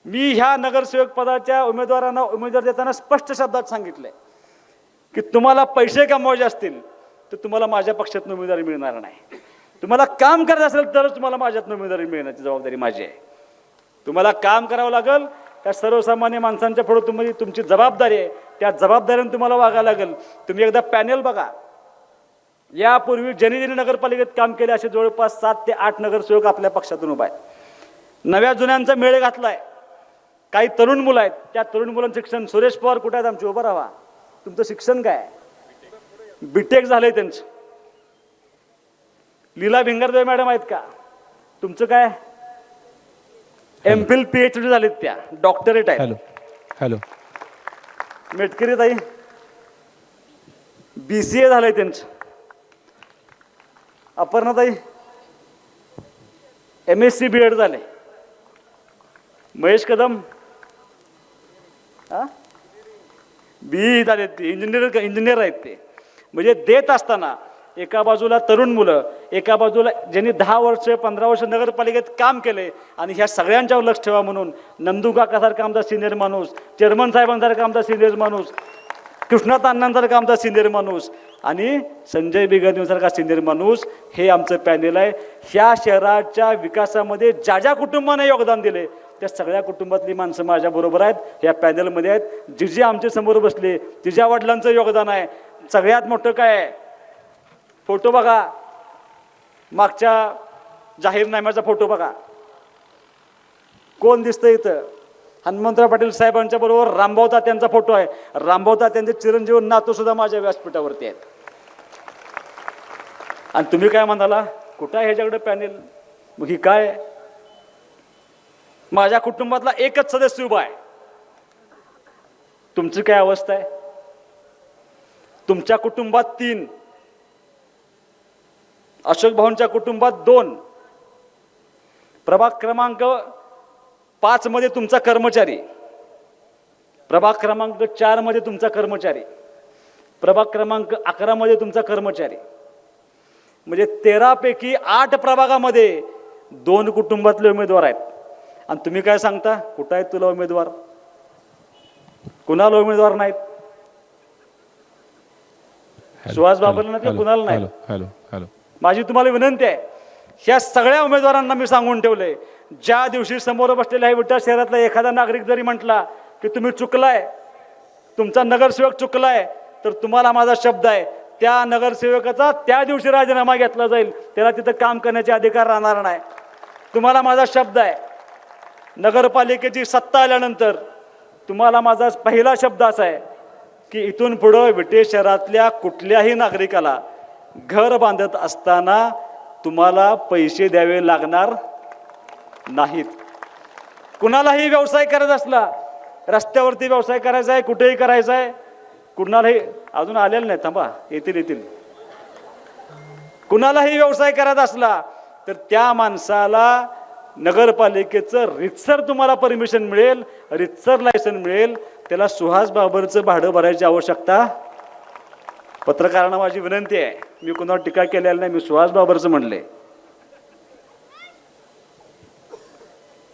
मी ह्या नगरसेवक पदाच्या उमेदवारांना उमेदवार देताना स्पष्ट शब्दात सांगितलंय की तुम्हाला पैसे कमवायचे असतील तर तुम्हाला माझ्या पक्षातून उमेदवारी मिळणार नाही. तुम्हाला काम करायचं असेल तरच तुम्हाला माझ्यातून उमेदवारी मिळण्याची जबाबदारी माझी आहे. तुम्हाला काम करावं लागेल, त्या सर्वसामान्य माणसांच्या पुढे तुमची जबाबदारी आहे, त्या जबाबदारीने तुम्हाला वागायला लागेल. तुम्ही एकदा पॅनेल बघा. यापूर्वी ज्यांनी नगरपालिकेत काम केले असे जवळपास 7 ते 8 नगरसेवक आपल्या पक्षातून उभा आहेत. नव्या जुन्यांचा मेळ घातलाय. काही तरुण मुलं आहेत, त्या तरुण मुलांचं शिक्षण, सुरेश पवार कुठे आहेत आमचे, उभं राहा. तुमचं शिक्षण काय? बीटेक झालंय त्यांचं. लीला भिंगारदेव मॅडम आहेत का? तुमचं काय? एमफिल PhD झालेत, त्या डॉक्टरेट आहेत. हॅलो. मेटकरी ताई BCA झालंय त्यांचं. अपर्णाताई MSc B.Ed झाले. महेश कदम BE झाले, ते इंजिनियर आहेत ते. म्हणजे देत असताना एका बाजूला तरुण मुलं, एका बाजूला ज्यांनी 10 वर्ष 15 वर्ष नगरपालिकेत काम केले, आणि ह्या सगळ्यांच्यावर लक्ष ठेवा म्हणून नंदू काकासारखा आमचा सिनियर माणूस, चेअरमन साहेबांसारखा आमचा सिनियर माणूस, कृष्णात अण्णांसारखा आमचा सिनियर माणूस, आणि संजय बिगनसारखा सिनियर माणूस, हे आमचं पॅनेल आहे. ह्या शहराच्या विकासामध्ये ज्या ज्या कुटुंबाने योगदान दिले त्या सगळ्या कुटुंबातली माणसं माझ्या बरोबर आहेत, या पॅनेलमध्ये आहेत. जिजे आमच्या समोर बसले, तिच्या वडिलांचं योगदान आहे. सगळ्यात मोठं काय आहे? फोटो बघा, मागच्या जाहीरनाम्याचा फोटो बघा. कोण दिसतं इथं? हनुमंतराव पाटील साहेबांच्या बरोबर रामभाऊ तात्यांचा फोटो आहे. रामभाऊ तात्यांचे चिरंजीव नातू सुद्धा माझ्या व्यासपीठावरती आहेत. आणि तुम्ही काय म्हणाला, कुठं आहे ह्याच्याकडे पॅनेल? मग ही काय? माझ्या कुटुंबातला एकच सदस्य उभा आहे. तुमची काय अवस्था आहे? तुमच्या कुटुंबात 3, अशोक भाऊंच्या कुटुंबात 2, प्रभाग क्रमांक 5 मध्ये तुमचा कर्मचारी, प्रभाग क्रमांक 4 मध्ये तुमचा कर्मचारी, प्रभाग क्रमांक 11 मध्ये तुमचा कर्मचारी. म्हणजे 13 पैकी 8 प्रभागामध्ये 2 कुटुंबातले उमेदवार आहेत. आणि तुम्ही काय सांगता, कुठं आहेत तुला उमेदवार? कुणाला उमेदवार नाहीत? सुहास बाबरला नाही, कुणाला नाही. माझी तुम्हाला विनंती आहे, ह्या सगळ्या उमेदवारांना मी सांगून ठेवलंय, ज्या दिवशी समोर बसलेल्या विटा शहरातला एखादा नागरिक जरी म्हटला की तुम्ही चुकलाय, तुमचा नगरसेवक चुकलाय, तर तुम्हाला माझा शब्द आहे, त्या नगरसेवकाचा त्या दिवशी राजीनामा घेतला जाईल. त्याला तिथं काम करण्याचे अधिकार राहणार नाही. तुम्हाला माझा शब्द आहे. नगरपालिकेची सत्ता आल्यानंतर तुम्हाला माझा पहिला शब्द असा आहे की इथून पुढं विटे शहरातल्या कुठल्याही नागरिकाला घर बांधत असताना तुम्हाला पैसे द्यावे लागणार नाहीत. कुणालाही व्यवसाय करायचा असला, रस्त्यावरती व्यवसाय करायचा आहे, कुठेही करायचा आहे, कुणालाही, अजून आलेलं नाही, थांबा, येतील. कुणालाही व्यवसाय करायचा असला तर त्या माणसाला नगरपालिकेचं रितसर तुम्हाला परमिशन मिळेल, रितसर लायसन मिळेल. त्याला सुहास बाबरचं भाडं भरायची आवश्यकता. पत्रकारांना माझी विनंती आहे, मी कुणावर टीका केलेली नाही, मी सुहास बाबरचं म्हणले.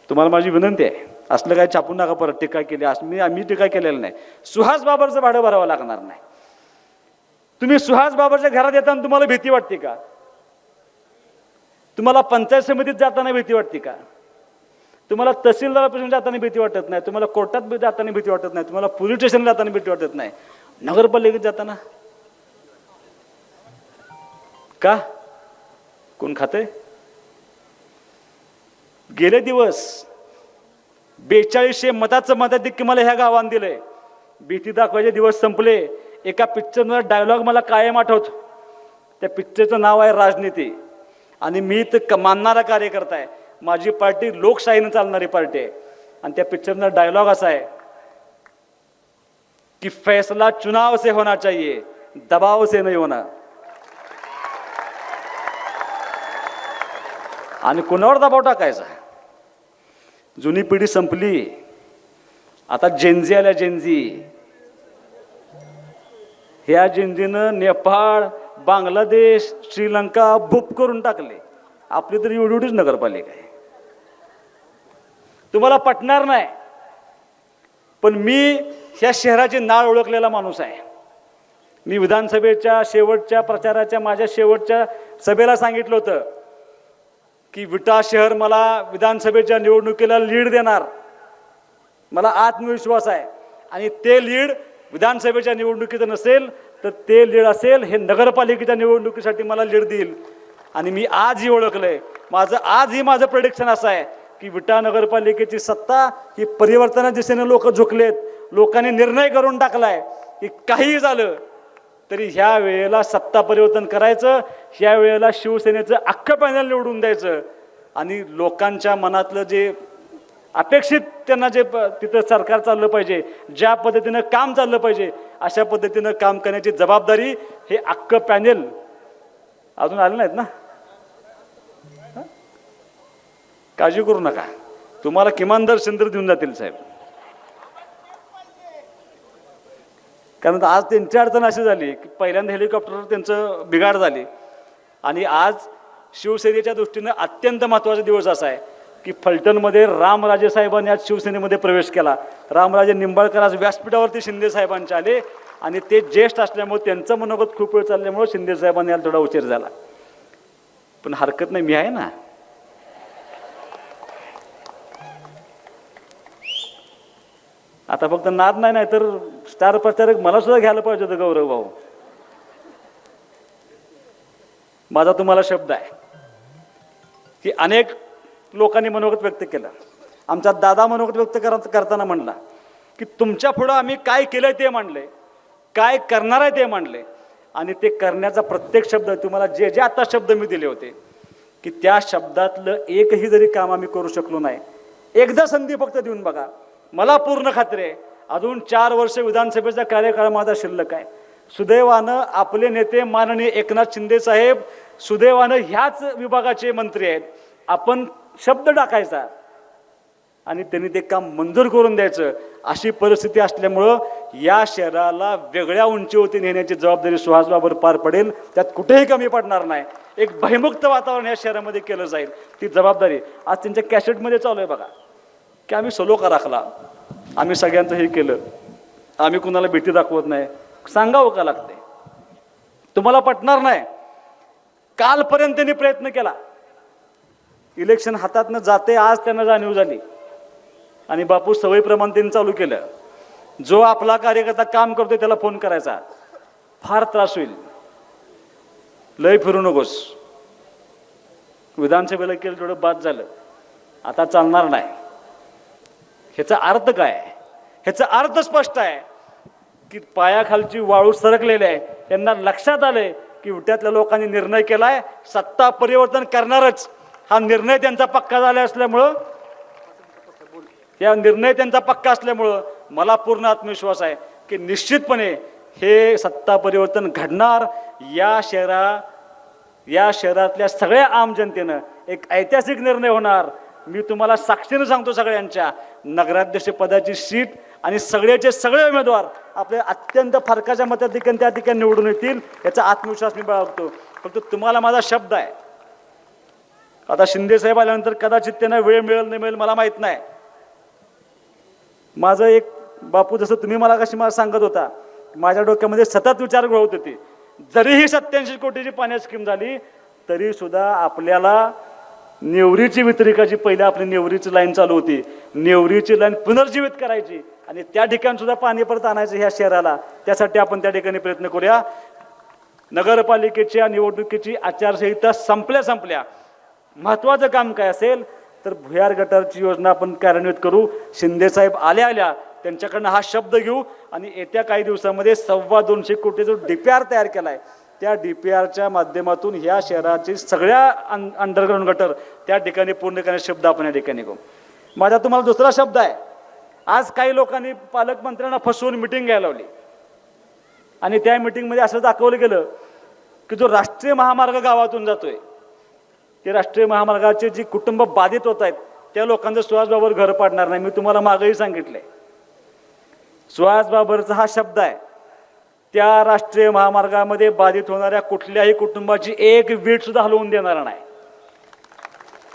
तुम्हाला माझी विनंती आहे, असलं काय छापून नका परत टीका केली. आम्ही टीका केलेलं नाही. सुहास बाबरचं भाडं भरावं लागणार नाही. तुम्ही सुहास बाबरच्या घरात येताना तुम्हाला भीती वाटते का? तुम्हाला पंचायत समितीत जाताना भीती वाटते का? तुम्हाला तहसीलदारापासून जाताना भीती वाटत नाही? तुम्हाला कोर्टात जाताना भीती वाटत नाही? तुम्हाला पोलीस स्टेशनला जाताना भीती वाटत नाही? नगरपालिकेत जाताना का? कोण खाते? गेले दिवस 4200 मताचं मताधिक्य मला ह्या गावात दिलंय. भीती दाखवायचे दिवस संपले. एका पिक्चरचा डायलॉग मला कायम आठवतो. त्या पिक्चरचं नाव आहे राजनीती. आणि मी तर मानणारा कार्यकर्ता आहे. माझी पार्टी लोकशाहीने चालणारी पार्टी आहे. आणि त्या पिक्चरचा डायलॉग असा आहे कि फैसला चुनाव से होना चाहिए, दबाव से नहीं होना. आणि कुणावर दबाव टाकायचा? जुनी पिढी संपली. आता जेनझी आल्या. जेनझी ह्या जेनझीनं नेपाळ, बांगलादेश, श्रीलंका बुक करून टाकले. आपली तरी एवढीच नगरपालिका आहे. तुम्हाला पटणार नाही, पण मी ह्या शहराची नाळ ओळखलेला माणूस आहे. मी विधानसभेच्या शेवटच्या प्रचाराच्या माझ्या शेवटच्या सभेला सांगितलं होतं की विटा शहर मला विधानसभेच्या निवडणुकीला लीड देणार. मला आत्मविश्वास आहे. आणि ते लीड विधानसभेच्या निवडणुकीचं नसेल तर ते लीड असेल हे नगरपालिकेच्या निवडणुकीसाठी मला लीड देईल. आणि मी आजही ओळखलंय. आजही माझं प्रेडिक्शन असं आहे की विटा नगरपालिकेची सत्ता ही परिवर्तनाच्या दिशेने लोक झुकलेत. लोकांनी निर्णय करून टाकलाय की काही झालं तरी ह्या वेळेला सत्ता परिवर्तन करायचं. ह्या वेळेला शिवसेनेचं अख्खं पॅनल निवडून द्यायचं. आणि लोकांच्या मनातलं जे अपेक्षित त्यांना जे तिथं सरकार चाललं पाहिजे, ज्या पद्धतीनं काम चाललं पाहिजे अशा पद्धतीनं काम करण्याची जबाबदारी हे अख्खं पॅनेल. अजून आले नाहीत ना? काळजी करू नका, तुम्हाला किमान दर्शन तर देऊन जातील साहेब. कारण आज त्यांची अडचण अशी झाली की पहिल्यांदा हेलिकॉप्टर त्यांचं बिघाड झाली. आणि आज शिवसेनेच्या दृष्टीनं अत्यंत महत्त्वाचा दिवस असा आहे की फलटणमध्ये रामराजे साहेबांनी आज शिवसेनेमध्ये प्रवेश केला. रामराजे निंबाळकर आज व्यासपीठावरती शिंदे साहेबांचे आले. आणि ते ज्येष्ठ असल्यामुळे त्यांचं मनोगत खूप वेळ चालल्यामुळे शिंदे साहेबांनी याला थोडा उशीर झाला. पण हरकत नाही, मी आहे ना. आता फक्त नाद नाही तर स्टार प्रचारक मला सुद्धा घ्यायला पाहिजे होतं गौरव भाऊ. माझा तुम्हाला शब्द आहे की अनेक लोकांनी मनोगत व्यक्त केलं. आमचा दादा मनोगत व्यक्त करताना म्हणला की तुमच्या पुढं आम्ही काय केलंय ते मांडले, काय करणार आहे ते मांडले. आणि ते करण्याचा प्रत्येक शब्द तुम्हाला जे जे आता शब्द मी दिले होते की त्या शब्दातलं एकही जरी काम आम्ही करू शकलो नाही. एकदा संधी फक्त देऊन बघा. मला पूर्ण खात्री आहे अजून 4 वर्ष विधानसभेचा कार्यकाळ माझा शिल्लक आहे. सुदैवानं आपले नेते माननीय एकनाथ शिंदे साहेब सुदैवानं ह्याच विभागाचे मंत्री आहेत. आपण शब्द टाकायचा आणि त्यांनी ते काम मंजूर करून द्यायचं. अशी परिस्थिती असल्यामुळं या शहराला वेगळ्या उंचीवरती नेण्याची जबाबदारी सुहासबाबर पार पडेल. त्यात कुठेही कमी पडणार नाही. एक भयमुक्त वातावरण या शहरामध्ये केलं जाईल. ती जबाबदारी आज त्यांच्या कॅसेटमध्ये चालू आहे बघा की आम्ही सलोखा राखला, आम्ही सगळ्यांचं हे केलं, आम्ही कुणाला भीती दाखवत नाही. सांगावं का लागते? तुम्हाला पटणार नाही. कालपर्यंत त्यांनी प्रयत्न केला. इलेक्शन हातातनं जाते आज त्यांना जाणीव झाली. आणि बापू सवयीप्रमाणे त्यांनी चालू केलं. जो आपला कार्यकर्ता काम करतोय त्याला फोन करायचा, फार त्रास होईल, लय फिरू नकोस. विधानसभेला केलं थोडं बाद झालं, आता चालणार नाही. ह्याचा अर्थ काय? ह्याचा अर्थ स्पष्ट आहे की पायाखालची वाळू सरकलेली आहे. त्यांना लक्षात आलंय की विट्यातल्या लोकांनी निर्णय केलाय सत्ता परिवर्तन करणारच. हा निर्णय त्यांचा पक्का झाला असल्यामुळं मला पूर्ण आत्मविश्वास आहे की निश्चितपणे हे सत्ता परिवर्तन घडणार. या शहरातल्या सगळ्या आम जनतेनं एक ऐतिहासिक निर्णय होणार. मी तुम्हाला साक्षीने सांगतो, सगळ्यांच्या नगराध्यक्ष पदाची सीट आणि सगळ्याचे सगळे उमेदवार आपल्या अत्यंत फरकाच्या मताधिक्याने त्या ठिकाणी निवडून येतील याचा आत्मविश्वास मी बाळगतो. फक्त तुम्हाला माझा शब्द आहे. आता शिंदे साहेब आल्यानंतर कदाचित त्यांना वेळ मिळेल नाही मिळेल मला माहित नाही. माझं एक बापू जसं तुम्ही मला कशी मला सांगत होता, माझ्या डोक्यामध्ये सतत विचार घोळत होते. जरीही 87 कोटीची पाण्याची स्कीम झाली तरी सुद्धा आपल्याला नेवरीची वितरिकाची पहिले आपली नेवरीची लाईन चालू होती. नेवरीची लाईन पुनर्जीवित करायची आणि त्या ठिकाणी सुद्धा पाणी परत आणायचं ह्या शहराला. त्यासाठी आपण त्या ठिकाणी प्रयत्न करूया. नगरपालिकेच्या निवडणुकीची आचारसंहिता संपल्या महत्त्वाचं काम काय असेल तर भुयार गटारची योजना आपण कार्यान्वित करू. शिंदेसाहेब आल्या त्यांच्याकडनं हा शब्द घेऊ आणि येत्या काही दिवसामध्ये 225 कोटी जो DPR तयार केला आहे त्या DPRच्या माध्यमातून ह्या शहराची सगळ्या अंडरग्राऊंड गटर त्या ठिकाणी पूर्ण करण्याचा शब्द आपण या ठिकाणी घेऊ. माझा तुम्हाला दुसरा शब्द आहे. आज काही लोकांनी पालकमंत्र्यांना फसवून मिटिंग घ्यायला लावली आणि त्या मिटिंगमध्ये असं दाखवलं गेलं की जो राष्ट्रीय महामार्ग गावातून जातोय ते राष्ट्रीय महामार्गाचे जी कुटुंब बाधित होत आहेत त्या लोकांचं सुहास बाबर घर पाडणार नाही. मी तुम्हाला मागेही सांगितलंय सुहास बाबरचा हा शब्द आहे. त्या राष्ट्रीय महामार्गामध्ये बाधित होणाऱ्या कुठल्याही कुटुंबाची एक वीट सुद्धा हलवून देणार नाही.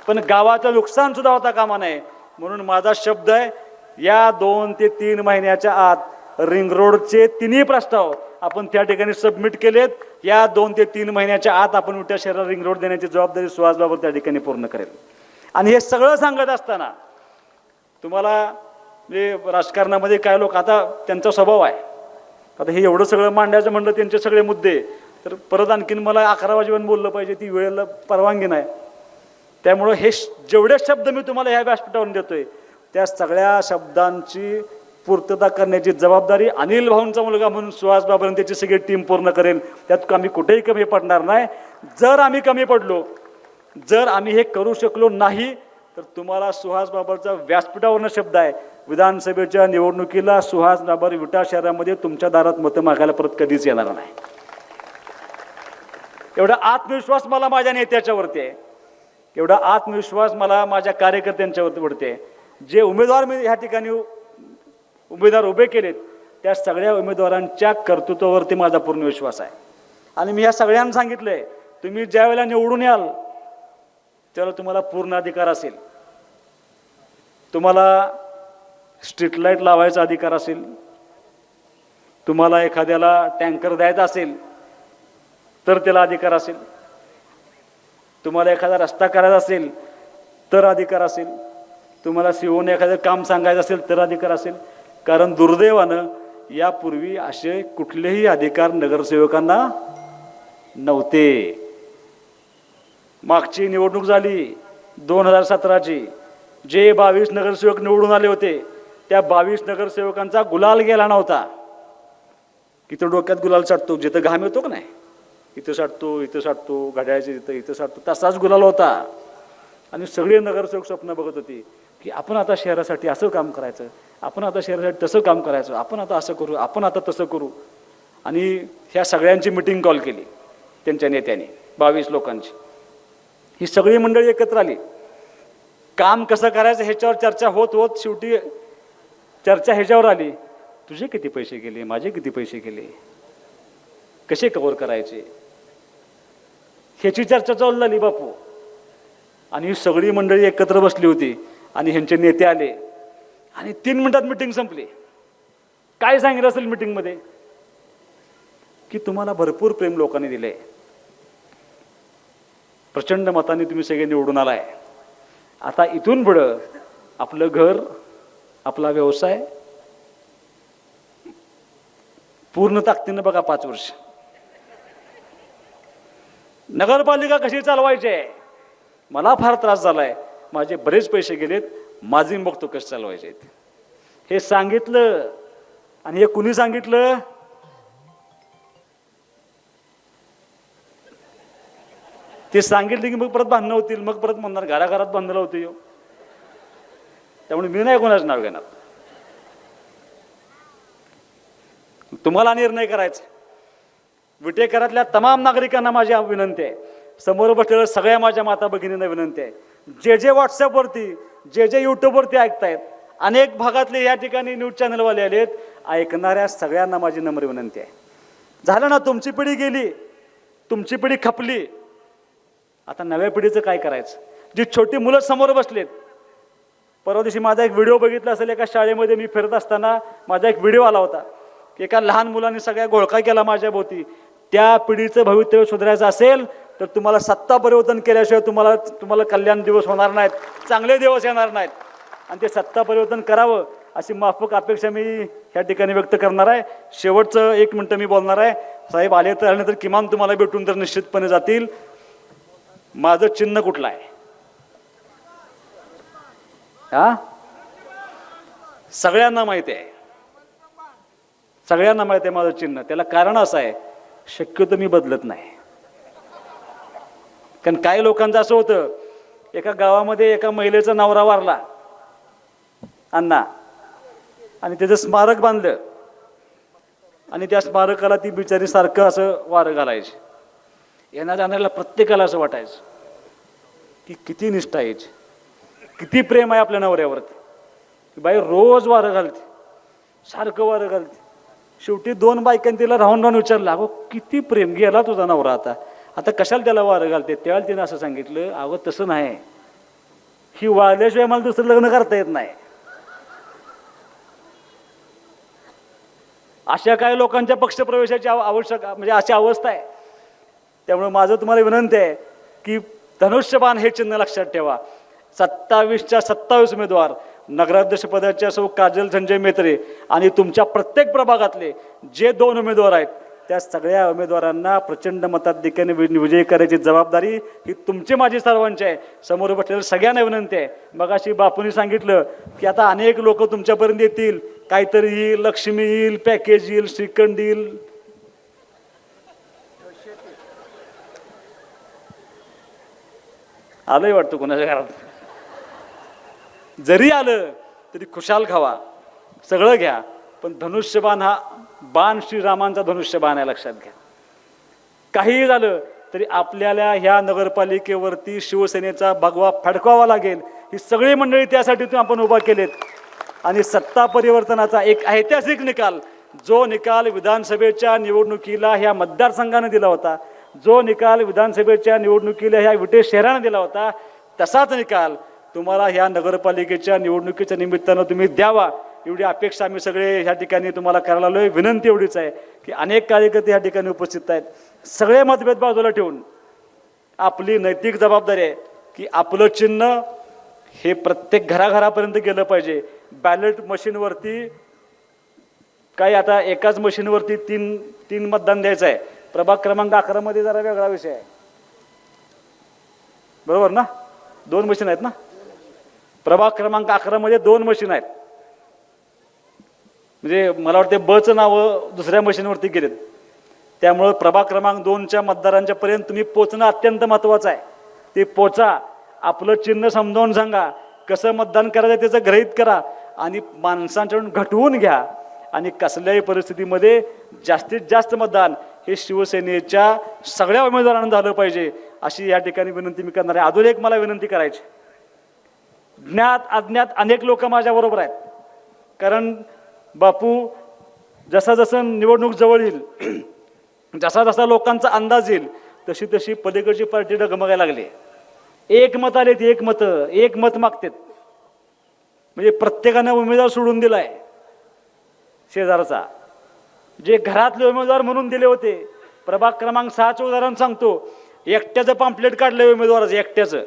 पण गावाचं नुकसान सुद्धा होता कामा नये म्हणून माझा शब्द आहे या 2 ते 3 महिन्याच्या आत रिंग रोडचे तिन्ही प्रस्ताव आपण त्या ठिकाणी सबमिट केलेत. या 2 ते 3 महिन्याच्या आत आपण उलट्या शहराला रिंग रोड देण्याची जबाबदारी सुहास बाबर त्या ठिकाणी पूर्ण करेल. आणि हे सगळं सांगत असताना तुम्हाला म्हणजे राजकारणामध्ये काय लोक आता त्यांचा स्वभाव आहे आता हे एवढं सगळं मांडायचं म्हणलं त्यांचे सगळे मुद्दे तर परत आणखीन मला 11 वाजेपर्यंत बोललं पाहिजे ती वेळेला परवानगी नाही. त्यामुळं हे जेवढे शब्द मी तुम्हाला ह्या व्यासपीठावरून देतोय त्या सगळ्या शब्दांची पूर्तता करण्याची जबाबदारी अनिल भाऊंचा मुलगा म्हणून सुहास बाबर त्याची सगळी टीम पूर्ण करेल. त्यात आम्ही कुठेही कमी पडणार नाही. जर आम्ही कमी पडलो जर आम्ही हे करू शकलो नाही तर तुम्हाला सुहास बाबरचा व्यासपीठावरनं शब्द आहे विधानसभेच्या निवडणुकीला सुहास बाबर विटा शहरामध्ये तुमच्या दारात मतं मागायला परत कधीच येणार नाही. एवढा आत्मविश्वास मला माझ्या नेत्याच्यावरती आहे. एवढा आत्मविश्वास मला माझ्या कार्यकर्त्यांच्यावरती आहे. जे उमेदवार मी ह्या ठिकाणी उमेदवार उभे केलेत त्या सगळ्या उमेदवारांच्या कर्तृत्वावरती माझा पूर्ण विश्वास आहे. आणि मी ह्या सगळ्यांना सांगितलंय तुम्ही ज्या वेळेला निवडून याल त्यावेळेला तुम्हाला पूर्ण अधिकार असेल. तुम्हाला स्ट्रीट लाईट लावायचा अधिकार असेल. तुम्हाला एखाद्याला टँकर द्यायचा असेल तर त्याला अधिकार असेल. तुम्हाला एखादा रस्ता करायचा असेल तर अधिकार असेल. तुम्हाला सीओने एखादं काम सांगायचं असेल तर अधिकार असेल. कारण दुर्दैवानं यापूर्वी असे कुठलेही अधिकार नगरसेवकांना नव्हते. मागची निवडणूक झाली 2017ची जे 22 नगरसेवक निवडून आले होते त्या 22 नगरसेवकांचा गुलाल गेला नव्हता. इथं डोक्यात गुलाल साठतो जिथं घाम येतो का नाही इथं साठतो घड्याळाच्या इथं साठतो तसाच गुलाल होता. आणि सगळे नगरसेवक स्वप्न बघत होती की आपण आता शहरासाठी असं काम करायचं आपण आता शहरासाठी तसं काम करायचं आपण आता असं करू आपण आता तसं करू. आणि ह्या सगळ्यांची मिटिंग कॉल केली त्यांच्या नेत्याने 22 लोकांची. ही सगळी मंडळी एकत्र आली. काम कसं करायचं ह्याच्यावर चर्चा होत शेवटी चर्चा ह्याच्यावर आली तुझे किती पैसे गेले माझे किती पैसे गेले कसे कव्हर करायचे ह्याची चर्चा चालू झाली बापू. आणि ही सगळी मंडळी एकत्र बसली होती आणि ह्यांचे नेते आले आणि 3 मिनिटात मिटिंग संपली. काय सांगितलं असेल मिटिंगमध्ये की तुम्हाला भरपूर प्रेम लोकांनी दिले प्रचंड मताने तुम्ही सगळे निवडून आलाय. आता इथून पुढं आपलं घर आपला व्यवसाय पूर्ण ताकदीनं बघा 5 वर्ष. नगरपालिका कशी चालवायची आहे मला फार त्रास झालाय माझे बरेच पैसे गेलेत माझी बघतो कसे चालवायचे आहेत हे सांगितलं. आणि हे कुणी सांगितलं ते सांगितलं की मग परत भांडणं होतील मग परत म्हणणार घराघरात भांडणं होते. त्यामुळे मी नाही कोणाचं नाव घेणार. तुम्हाला निर्णय करायचा. विटेकरातल्या तमाम नागरिकांना माझी विनंती आहे समोर बसलेल्या सगळ्या माझ्या माता भगिनींना विनंती आहे जे व्हॉट्सअपवरती जे यूट्यूबवरती ऐकतायत अनेक भागातले या ठिकाणी न्यूज चॅनलवाले आलेत ऐकणाऱ्या सगळ्यांना माझी नम्र विनंती आहे. झालं ना तुमची पिढी गेली तुमची पिढी खपली आता नव्या पिढीचं काय करायचं. जी छोटी मुलं समोर बसलेत परवा दिवशी माझा एक व्हिडिओ बघितला असेल एका शाळेमध्ये मी फिरत असताना माझा एक व्हिडिओ आला होता की एका लहान मुलांनी सगळ्या घोळका केला माझ्या भोवती. त्या पिढीचं भवितव्य सुधारायचं असेल तर तुम्हाला सत्ता परिवर्तन केल्याशिवाय तुम्हाला कल्याण दिवस होणार नाहीत चांगले दिवस येणार नाहीत. आणि ते सत्ता परिवर्तन करावं अशी माफक अपेक्षा मी ह्या ठिकाणी व्यक्त करणार आहे. शेवटचं 1 मिनिट मी बोलणार आहे. साहेब आले तर आले तर किमान तुम्हाला भेटून तर निश्चितपणे जातील. माझं चिन्ह कुठलं आहे? हा, सगळ्यांना माहिती आहे, सगळ्यांना माहिती आहे माझं चिन्ह. त्याला कारण असं आहे, शक्यतो मी बदलत नाही. कारण काही लोकांचं असं होतं, एका गावामध्ये एका महिलेचा नवरा वारला अण्णा, आणि त्याचं स्मारक बांधलं, आणि त्या स्मारकाला ती बिचारी सारखं असं वारं घालायची. येण्या जाण्याला प्रत्येकाला असं वाटायचं की किती निष्ठा यायची, किती प्रेम आहे आपल्या नवऱ्यावरती. बाई रोज वारं घालते, सारखं वारं घालते. शेवटी 2 बायकांनी तिला राहून राहून विचारलं, अगो किती प्रेम, गेला तुझा नवरा, आता कशाला त्याला वारं घालते? त्यावेळेला तिने असं सांगितलं, अगं तसं नाही, ही वाळल्याशिवाय मला दुसरं लग्न करता येत नाही. अशा काही लोकांच्या पक्षप्रवेशाची आवश्यक म्हणजे अशी अवस्था आहे. त्यामुळे माझं तुम्हाला विनंती आहे की धनुष्यबाण हे चिन्ह लक्षात ठेवा. 27च्या 27 उमेदवार, नगराध्यक्ष पदाच्या सौ काजल संजय मेत्रे आणि तुमच्या प्रत्येक प्रभागातले जे 2 उमेदवार आहेत, त्या सगळ्या उमेदवारांना प्रचंड मताधिक्याने विजयी करायची जबाबदारी ही तुमची माझी सर्वांची आहे. समोर बसलेल्या सगळ्यांना विनंती आहे. मगाशी बापूंनी सांगितलं की आता अनेक लोक तुमच्यापर्यंत येतील, काहीतरी येईल, लक्ष्मी येईल, पॅकेज येईल, श्रीखंड येईल. आलंय वाटतं कोणाच्या घरात. जरी आलं तरी खुशाल खावा, सगळं घ्या, पण धनुष्यबाण हा बाण श्रीरामांचा धनुष्यबाण आहे, लक्षात घ्या. काहीही झालं तरी आपल्याला ह्या नगरपालिकेवरती शिवसेनेचा भगवा फडकावा लागेल. ही सगळी मंडळी त्यासाठी आपण उभा केलेत. आणि सत्ता परिवर्तनाचा एक ऐतिहासिक निकाल, जो निकाल विधानसभेच्या निवडणुकीला ह्या मतदारसंघाने दिला होता, जो निकाल विधानसभेच्या निवडणुकीला ह्या विटे शहराने दिला होता, तसाच निकाल तुम्हाला ह्या नगरपालिकेच्या निवडणुकीच्या निमित्तानं तुम्ही द्यावा, एवढी अपेक्षा आम्ही सगळे ह्या ठिकाणी तुम्हाला करायला आलोय. विनंती एवढीच आहे की अनेक कार्यकर्ते ह्या ठिकाणी उपस्थित आहेत. सगळे मतभेद बाजूला ठेवून आपली नैतिक जबाबदारी आहे की आपलं चिन्ह हे प्रत्येक घराघरापर्यंत गेलं पाहिजे. बॅलेट मशीनवरती काही आता एकाच मशीनवरती तीन मतदान द्यायचं आहे. प्रभाग क्रमांक 11 मध्ये जरा वेगळा विषय आहे, बरोबर ना? 2 मशीन आहेत ना प्रभाग क्रमांक 11 मध्ये, 2 मशीन आहेत. म्हणजे मला वाटते बचं नावं दुसऱ्या मशीनवरती गेलेत. त्यामुळं प्रभाग क्रमांक 2च्या मतदारांच्या पर्यंत तुम्ही पोचणं अत्यंत महत्त्वाचं आहे. ते पोचा, आपलं चिन्ह समजावून सांगा, कसं मतदान करायचं त्याचं गृहीत करा आणि माणसांच्याकडून घटवून घ्या. आणि कसल्याही परिस्थितीमध्ये जास्तीत जास्त मतदान हे शिवसेनेच्या सगळ्या उमेदवारांना झालं पाहिजे, अशी या ठिकाणी विनंती मी करणार आहे. अजून एक मला विनंती करायची, ज्ञात अज्ञात अनेक लोक माझ्याबरोबर आहेत. कारण बापू जसा जसं निवडणूक जवळ येईल, जसा जसा लोकांचा अंदाज येईल, तशी तशी पलीकडची पार्टी डगमगायला लागली. एक मत आले, एक मत मागतात. म्हणजे प्रत्येकाने उमेदवार सोडून दिलाय शेजारचा, जे घरातले उमेदवार म्हणून दिले होते. प्रभाग क्रमांक 6चं उदाहरण सांगतो. एकट्याचं पॅम्पलेट काढलंय उमेदवाराचं, एकट्याचं,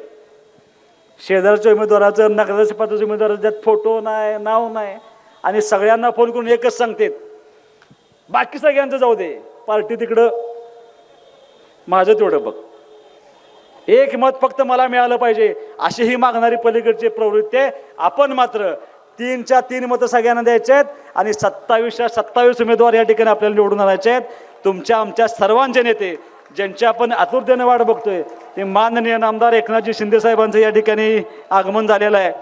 शेजारच्या उमेदवाराचं, नगराध्यक्ष पदाच्या उमेदवाराचं, त्यात फोटो नाही, नाव नाही. आणि सगळ्यांना फोन करून एकच सांगतात, बाकी सगळ्यांचं जाऊ दे, पार्टी तिकडं, माझं तेवढं बघ, एक मत फक्त मला मिळालं पाहिजे, अशी ही मागणारी पलीकडची प्रवृत्ती आहे. आपण मात्र 3च्या 3 मतं सगळ्यांना द्यायचे आहेत आणि 27च्या 27 उमेदवार या ठिकाणी आपल्याला निवडून आणायचे आहेत. तुमच्या आमच्या सर्वांचे नेते, ज्यांची आपण आतुरतेने वाट बघतोय, ते माननीय आमदार एकनाथजी शिंदे साहेबांचं या ठिकाणी आगमन झालेलं आहे.